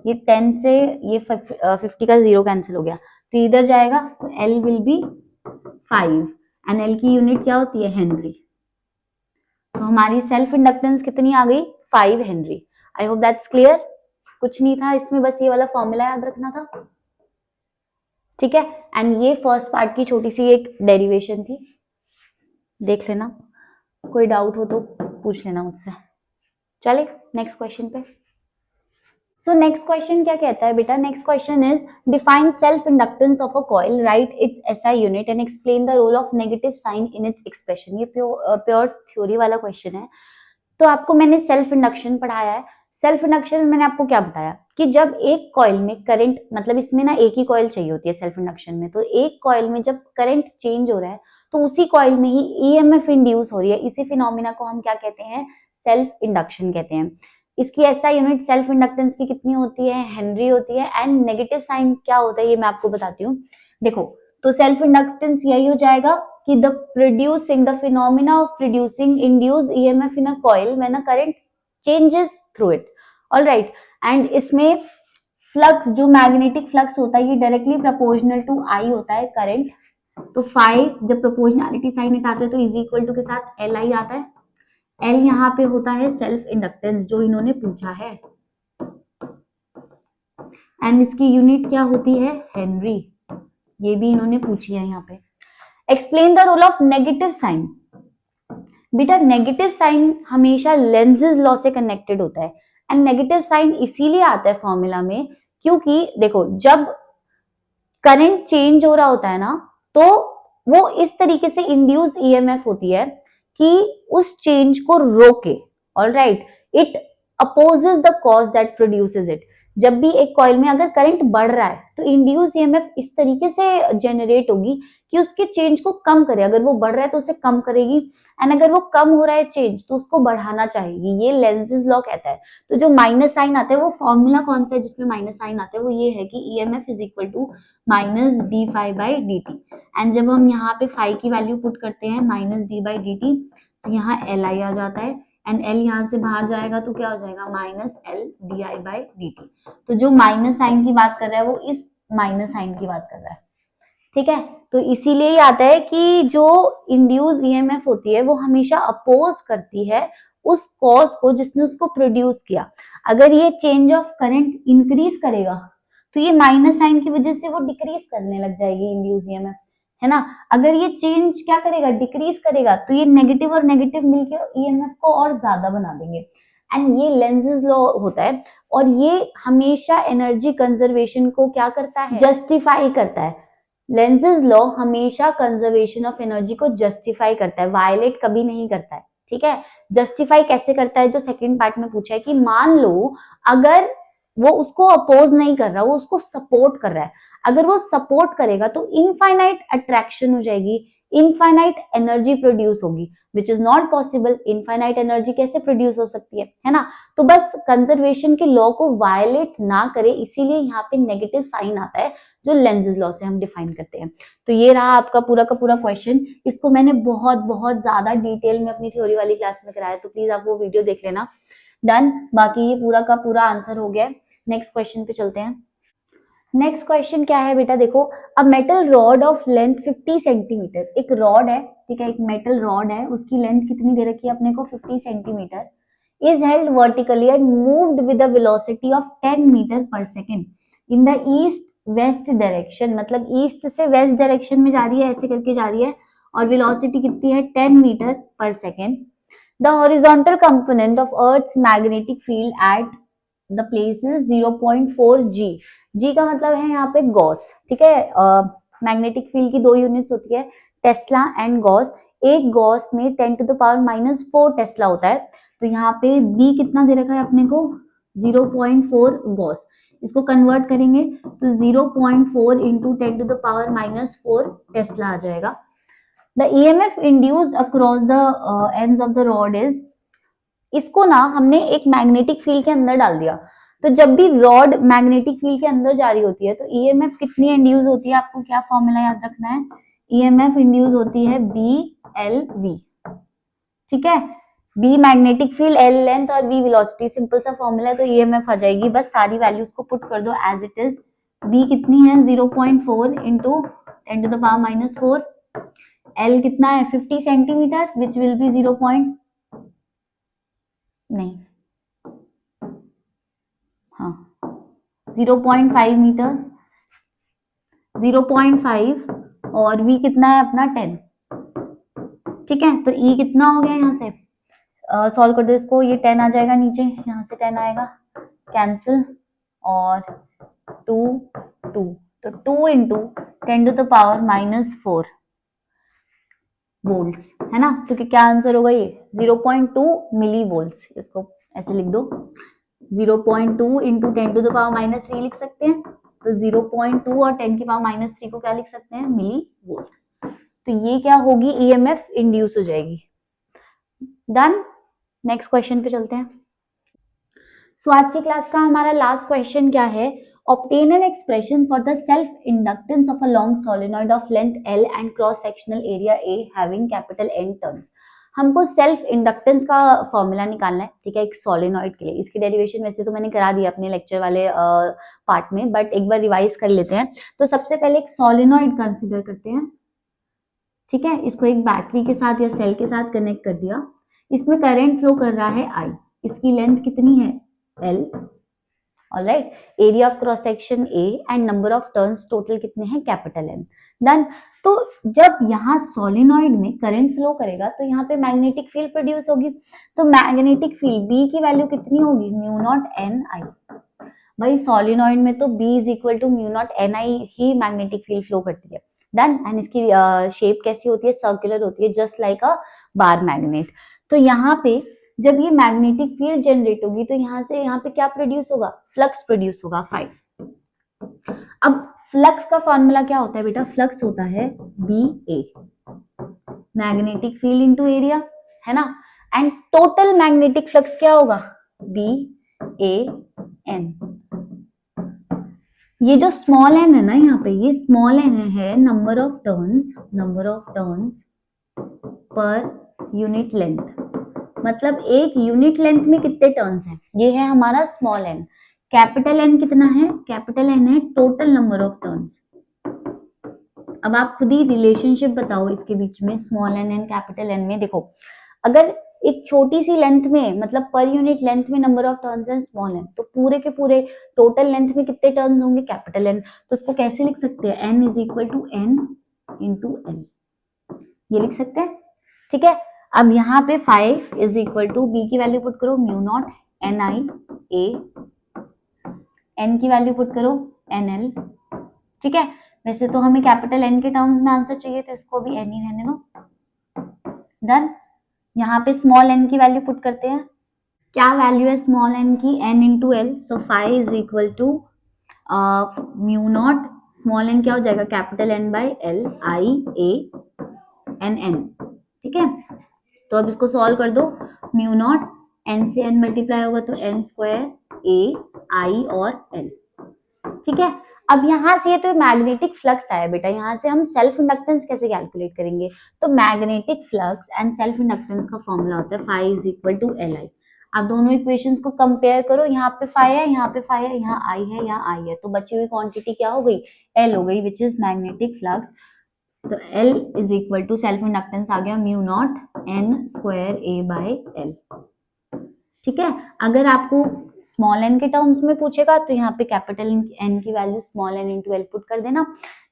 ये 10 से ये 50 का 0 कैंसिल हो गया, तो इधर जाएगा, तो L will be 5 and L की यूनिट क्या होती है, हेनरी। तो हमारी सेल्फ इंडक्टेंस कितनी आ गई, 5 Henry. I hope that's clear. कुछ नहीं था इसमें, बस ये वाला फॉर्मूला याद रखना था। ठीक है, एंड ये फर्स्ट पार्ट की छोटी सी एक डेरिवेशन थी, देख लेना, कोई डाउट हो तो पूछ लेना मुझसे। चले नेक्स्ट क्वेश्चन पे। सो नेक्स्ट क्वेश्चन क्या कहता है बेटा, next question is define self inductance of a coil, write its SI unit and explain the role of negative sign in its expression. ये प्योर थ्योरी वाला क्वेश्चन है। तो आपको मैंने सेल्फ इंडक्शन पढ़ाया है। सेल्फ इंडक्शन मैंने आपको क्या बताया कि जब एक कॉइल में करंट, मतलब इसमें ना एक ही कॉइल चाहिए होती है सेल्फ इंडक्शन में, तो एक कॉइल में जब करंट चेंज हो रहा है तो उसी कॉइल में ही ईएमएफ इंड्यूस हो रही है। इसी फिनोमिना को हम क्या कहते हैं, सेल्फ इंडक्शन कहते हैं। इसकी एसआई यूनिट सेल्फ इंडक्टेंस की कितनी होती है, हेनरी होती है। एंड नेगेटिव साइन क्या होता है ये मैं आपको बताती हूँ। देखो तो सेल्फ इंडक्टेंस यही हो जाएगा कि the producing the phenomena of producing induce EMF in a coil when a current changes through it. Alright, and इसमें फ्लक्स, जो मैग्नेटिक फ्लक्स होता है ये डायरेक्टली प्रोपोर्शनल टू आई होता है करंट। तो फाई जब प्रोपोर्शनैलिटी साइन हटाते हैं तो इज इक्वल टू के साथ एल आई आता है। एल यहाँ पे होता है सेल्फ इंडक्टेंस जो इन्होंने पूछा है, एंड इसकी यूनिट क्या होती है, हेनरी, ये भी इन्होंने पूछी है यहाँ पे। Explain the role of negative sign. बेटा नेगेटिव साइन हमेशा लेंजेस लॉ से कनेक्टेड होता है, एंड नेगेटिव साइन इसीलिए आता है फॉर्मूला में क्योंकि देखो जब करंट चेंज हो रहा होता है ना, तो वो इस तरीके से इंड्यूस ईएमएफ होती है कि उस चेंज को रोके। Alright, it opposes the cause that produces it. जब भी एक कॉइल में अगर करंट बढ़ रहा है तो इंड्यूस ईएमएफ इस तरीके से जनरेट होगी कि उसके चेंज को कम करे। अगर वो बढ़ रहा है तो उसे कम करेगी, एंड अगर वो कम हो रहा है चेंज तो उसको बढ़ाना चाहेगी। ये लेंजेस लॉ कहता है। तो जो माइनस साइन आता है वो फॉर्मूला कौन सा है जिसमें माइनस साइन आता है, वो ये है कि EMF is equal to minus D phi by D t. And जब हम यहाँ पे फाई की वैल्यू पुट करते हैं minus D by D T, तो यहाँ एल आई आ जाता है, एंड एल यहाँ से बाहर जाएगा तो क्या हो जाएगा, minus L D I by D T. तो जो माइनस साइन की बात कर रहा है वो इस माइनस साइन की बात कर रहा है। ठीक है, तो इसीलिए ही आता है कि जो इंड्यूस ईएमएफ होती है वो हमेशा अपोज करती है उस कॉज को जिसने उसको प्रोड्यूस किया। अगर ये चेंज ऑफ करंट इंक्रीज करेगा तो ये माइनस साइन की वजह से वो डिक्रीज करने लग जाएगी इंड्यूस ईएमएफ, है ना। अगर ये चेंज क्या करेगा, डिक्रीज करेगा, तो ये नेगेटिव और नेगेटिव मिलकर ईएमएफ को और ज्यादा बना देंगे। एंड ये लेंजेस लॉ होता है, और ये हमेशा एनर्जी कंजर्वेशन को क्या करता है, जस्टिफाई करता है। लेंजेस लॉ हमेशा कंजर्वेशन ऑफ एनर्जी को जस्टिफाई करता है, वायलेट कभी नहीं करता है। ठीक है। जस्टिफाई कैसे करता है, जो सेकंड पार्ट में पूछा है कि मान लो अगर वो उसको अपोज नहीं कर रहा, वो उसको सपोर्ट कर रहा है, अगर वो सपोर्ट करेगा तो इनफाइनाइट अट्रैक्शन हो जाएगी, इनफाइनाइट एनर्जी प्रोड्यूस होगी, which is not possible. Infinite energy कैसे प्रोड्यूस हो सकती है ना। तो बस कंजर्वेशन के लॉ को वायलेट ना करे, इसीलिए यहाँ पे नेगेटिव साइन आता है, जो लेंजेस लॉ से हम डिफाइन करते हैं। तो ये रहा आपका पूरा का पूरा क्वेश्चन। इसको मैंने बहुत बहुत ज्यादा डिटेल में अपनी थ्योरी वाली क्लास में कराया, तो प्लीज आप वो वीडियो देख लेना। डन। बाकी ये पूरा का पूरा आंसर हो गया। नेक्स्ट क्वेश्चन पे चलते हैं। नेक्स्ट क्वेश्चन क्या है बेटा, देखो, a metal rod of length 50 centimetre, एक रॉड है, ठीक है, एक मेटल रॉड है, उसकी लेंथ कितनी दे रखी है अपने को, 50 centimetre, is held vertically and moved with the velocity of 10 metre पर second in the east west direction, मतलब ईस्ट से वेस्ट डायरेक्शन में जा रही है, ऐसे करके जा रही है, और वेलोसिटी कितनी है, 10 मीटर पर second. The horizontal component of earth's magnetic field at the place is 0.4 G. G का मतलब है यहाँ पे गॉस, ठीक है। मैग्नेटिक फील्ड की दो यूनिट्स होती है, टेस्ला एंड गॉस। एक गॉस में 10 टू द पावर -4 टेस्ला होता है, तो यहाँ पे बी कितना दे रखा है अपने को, 0.4 गॉस। इसको कन्वर्ट करेंगे तो 0.4 into 10 to the power -4 tesla आ जाएगा। The EMF induced across the ends of the rod is, इसको ना हमने एक मैग्नेटिक फील्ड के अंदर डाल दिया, तो जब भी रॉड मैग्नेटिक फील्ड के अंदर जा रही होती है तो EMF कितनी इंड्यूस होती है, आपको क्या फॉर्मूला याद रखना है, EMF इंड्यूस होती है BLV, ठीक है। B magnetic field, L length और V वेलोसिटी, सिंपल सा फॉर्मूला है, तो EMF आ जाएगी, बस सारी वैल्यूज को पुट कर दो एज इट इज। B कितनी है 0.4 into 10 to the power -4, L कितना है 50 सेंटीमीटर विच विल बी 0. नहीं, हाँ 0.5 मीटर्स, 0.5 और V कितना है अपना 10, ठीक है। तो E कितना हो गया, यहाँ से सॉल्व कर दो इसको, ये 10 आ जाएगा नीचे, यहाँ से 10 आएगा, कैंसिल, और 2 2, तो 2 into 10 to the power -4 volts, है ना। तो क्या आंसर होगा ये 0.2 मिली वोल्ट्स, इसको ऐसे लिख दो, 0.2 इंटू 10 टू द पावर -3 लिख सकते हैं, तो 0.2 और 10 की पावर -3 को क्या लिख सकते हैं, मिली वोल्ट। तो ये क्या होगी, EMF इंड्यूस हो जाएगी। डन। नेक्स्ट क्वेश्चन पे चलते हैं। सो आज की क्लास का हमारा लास्ट क्वेश्चन क्या है, obtain an expression for the self inductance of a long solenoid of length L and cross sectional area A having capital N turns। हमको सेल्फ इंडक्टेंस का फॉर्मूला निकालना है, ठीक है, एक सोलेनॉइड के लिए। इसकी डेरिवेशन वैसे तो मैंने करा दी अपने लेक्चर वाले पार्ट में, बट एक बार रिवाइज कर लेते हैं। तो सबसे पहले एक सोलेनॉइड कंसीडर करते हैं, ठीक है, इसको एक बैटरी के साथ या सेल के साथ कनेक्ट कर दिया, इसमें करंट फ्लो कर रहा है I, इसकी लेंथ कितनी है L, alright, area of cross section A and number of turns total कितने हैं, कैपिटल N। डन। तो जब यहाँ सोलेनॉइड में करंट फ्लो करेगा तो यहाँ पे मैग्नेटिक फील्ड प्रोड्यूस होगी, तो मैग्नेटिक फील्ड B की वैल्यू कितनी होगी, म्यू नॉट NI। भाई सोलेनॉइड में तो B is equal to mu naught NI ही मैग्नेटिक फील्ड फ्लो करती है। डन। एंड इसकी शेप कैसी होती है, सर्कुलर होती है, जस्ट लाइक अ बार मैग्नेट। तो यहाँ पे जब ये मैग्नेटिक फील्ड जनरेट होगी तो यहाँ से यहाँ पे क्या प्रोड्यूस होगा, फ्लक्स प्रोड्यूस होगा 5। अब फ्लक्स का फॉर्मूला क्या होता है बेटा, फ्लक्स होता है BA, magnetic field into area, है ना। एंड टोटल मैग्नेटिक फ्लक्स क्या होगा, BAN। ये जो स्मॉल n है ना, यहाँ पे ये स्मॉल n है number of turns per unit length, मतलब एक यूनिट लेंथ में कितने टर्न्स हैं, ये है हमारा स्मॉल n। कैपिटल N कितना है, कैपिटल N है टोटल नंबर ऑफ टर्न्स। अब आप खुद ही रिलेशनशिप बताओ इसके बीच में, small n and capital N में। देखो, अगर एक छोटी सी लेंथ में, मतलब पर यूनिट लेंथ में नंबर ऑफ टर्न्स है स्मॉल n, तो पूरे के पूरे टोटल लेंथ में कितने टर्न्स होंगे, कैपिटल N। तो इसको कैसे लिख सकते हैं, n is equal to n into L, ये लिख सकते हैं, ठीक है। अब यहाँ पे 5 इज इक्वल टू B की वैल्यू पुट करो mu naught NI A, N की वैल्यू पुट करो NL, ठीक है। वैसे तो हमें कैपिटल N के टर्म्स में आंसर चाहिए, तो इसको भी N ही रहने दो। डन। यहाँ पे स्मॉल n की वैल्यू पुट करते हैं, क्या वैल्यू है स्मॉल n की, n into L, so phi is equal to mu naught, small n क्या हो जाएगा, capital N by L, I A N N, ठीक है। तो अब इसको सॉल्व कर दो, म्यू नॉट n से n मल्टीप्लाई होगा तो n स्क्वायर ए आई और एल, ठीक है। अब यहाँ से तो मैग्नेटिक फ्लक्स आया बेटा, यहाँ से हम सेल्फ इंडक्टेंस कैसे कैलकुलेट करेंगे, तो magnetic flux and self inductance का फॉर्मूला होता है phi is equal to L I. अब दोनों इक्वेशंस को कंपेयर करो, यहाँ पे फाई है, यहाँ पे फाई है, यहाँ आई है, यहाँ आई है, तो बची हुई क्वांटिटी क्या हो गई, एल हो गई, विच इज मैग्नेटिक फ्लक्स। तो L is equal to self inductance आ गया mu naught N square A by L, ठीक है। अगर आपको स्मॉल n के टर्म्स में पूछेगा तो यहाँ पे कैपिटल N की value small n into L put कर देना,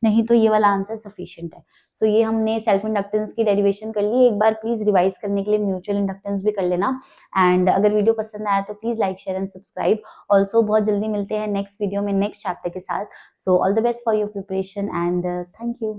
नहीं तो ये वाला आंसर सफिशिएंट है। सो ये हमने सेल्फ इंडक्टेंस की डेरिवेशन कर ली, एक बार प्लीज रिवाइज करने के लिए म्यूचुअल इंडक्टेंस भी कर लेना। एंड अगर वीडियो पसंद आया तो please like share and subscribe. Also बहुत जल्दी मिलते हैं नेक्स्ट वीडियो में नेक्स्ट चैप्टर के साथ। So all the best for your preparation and thank you.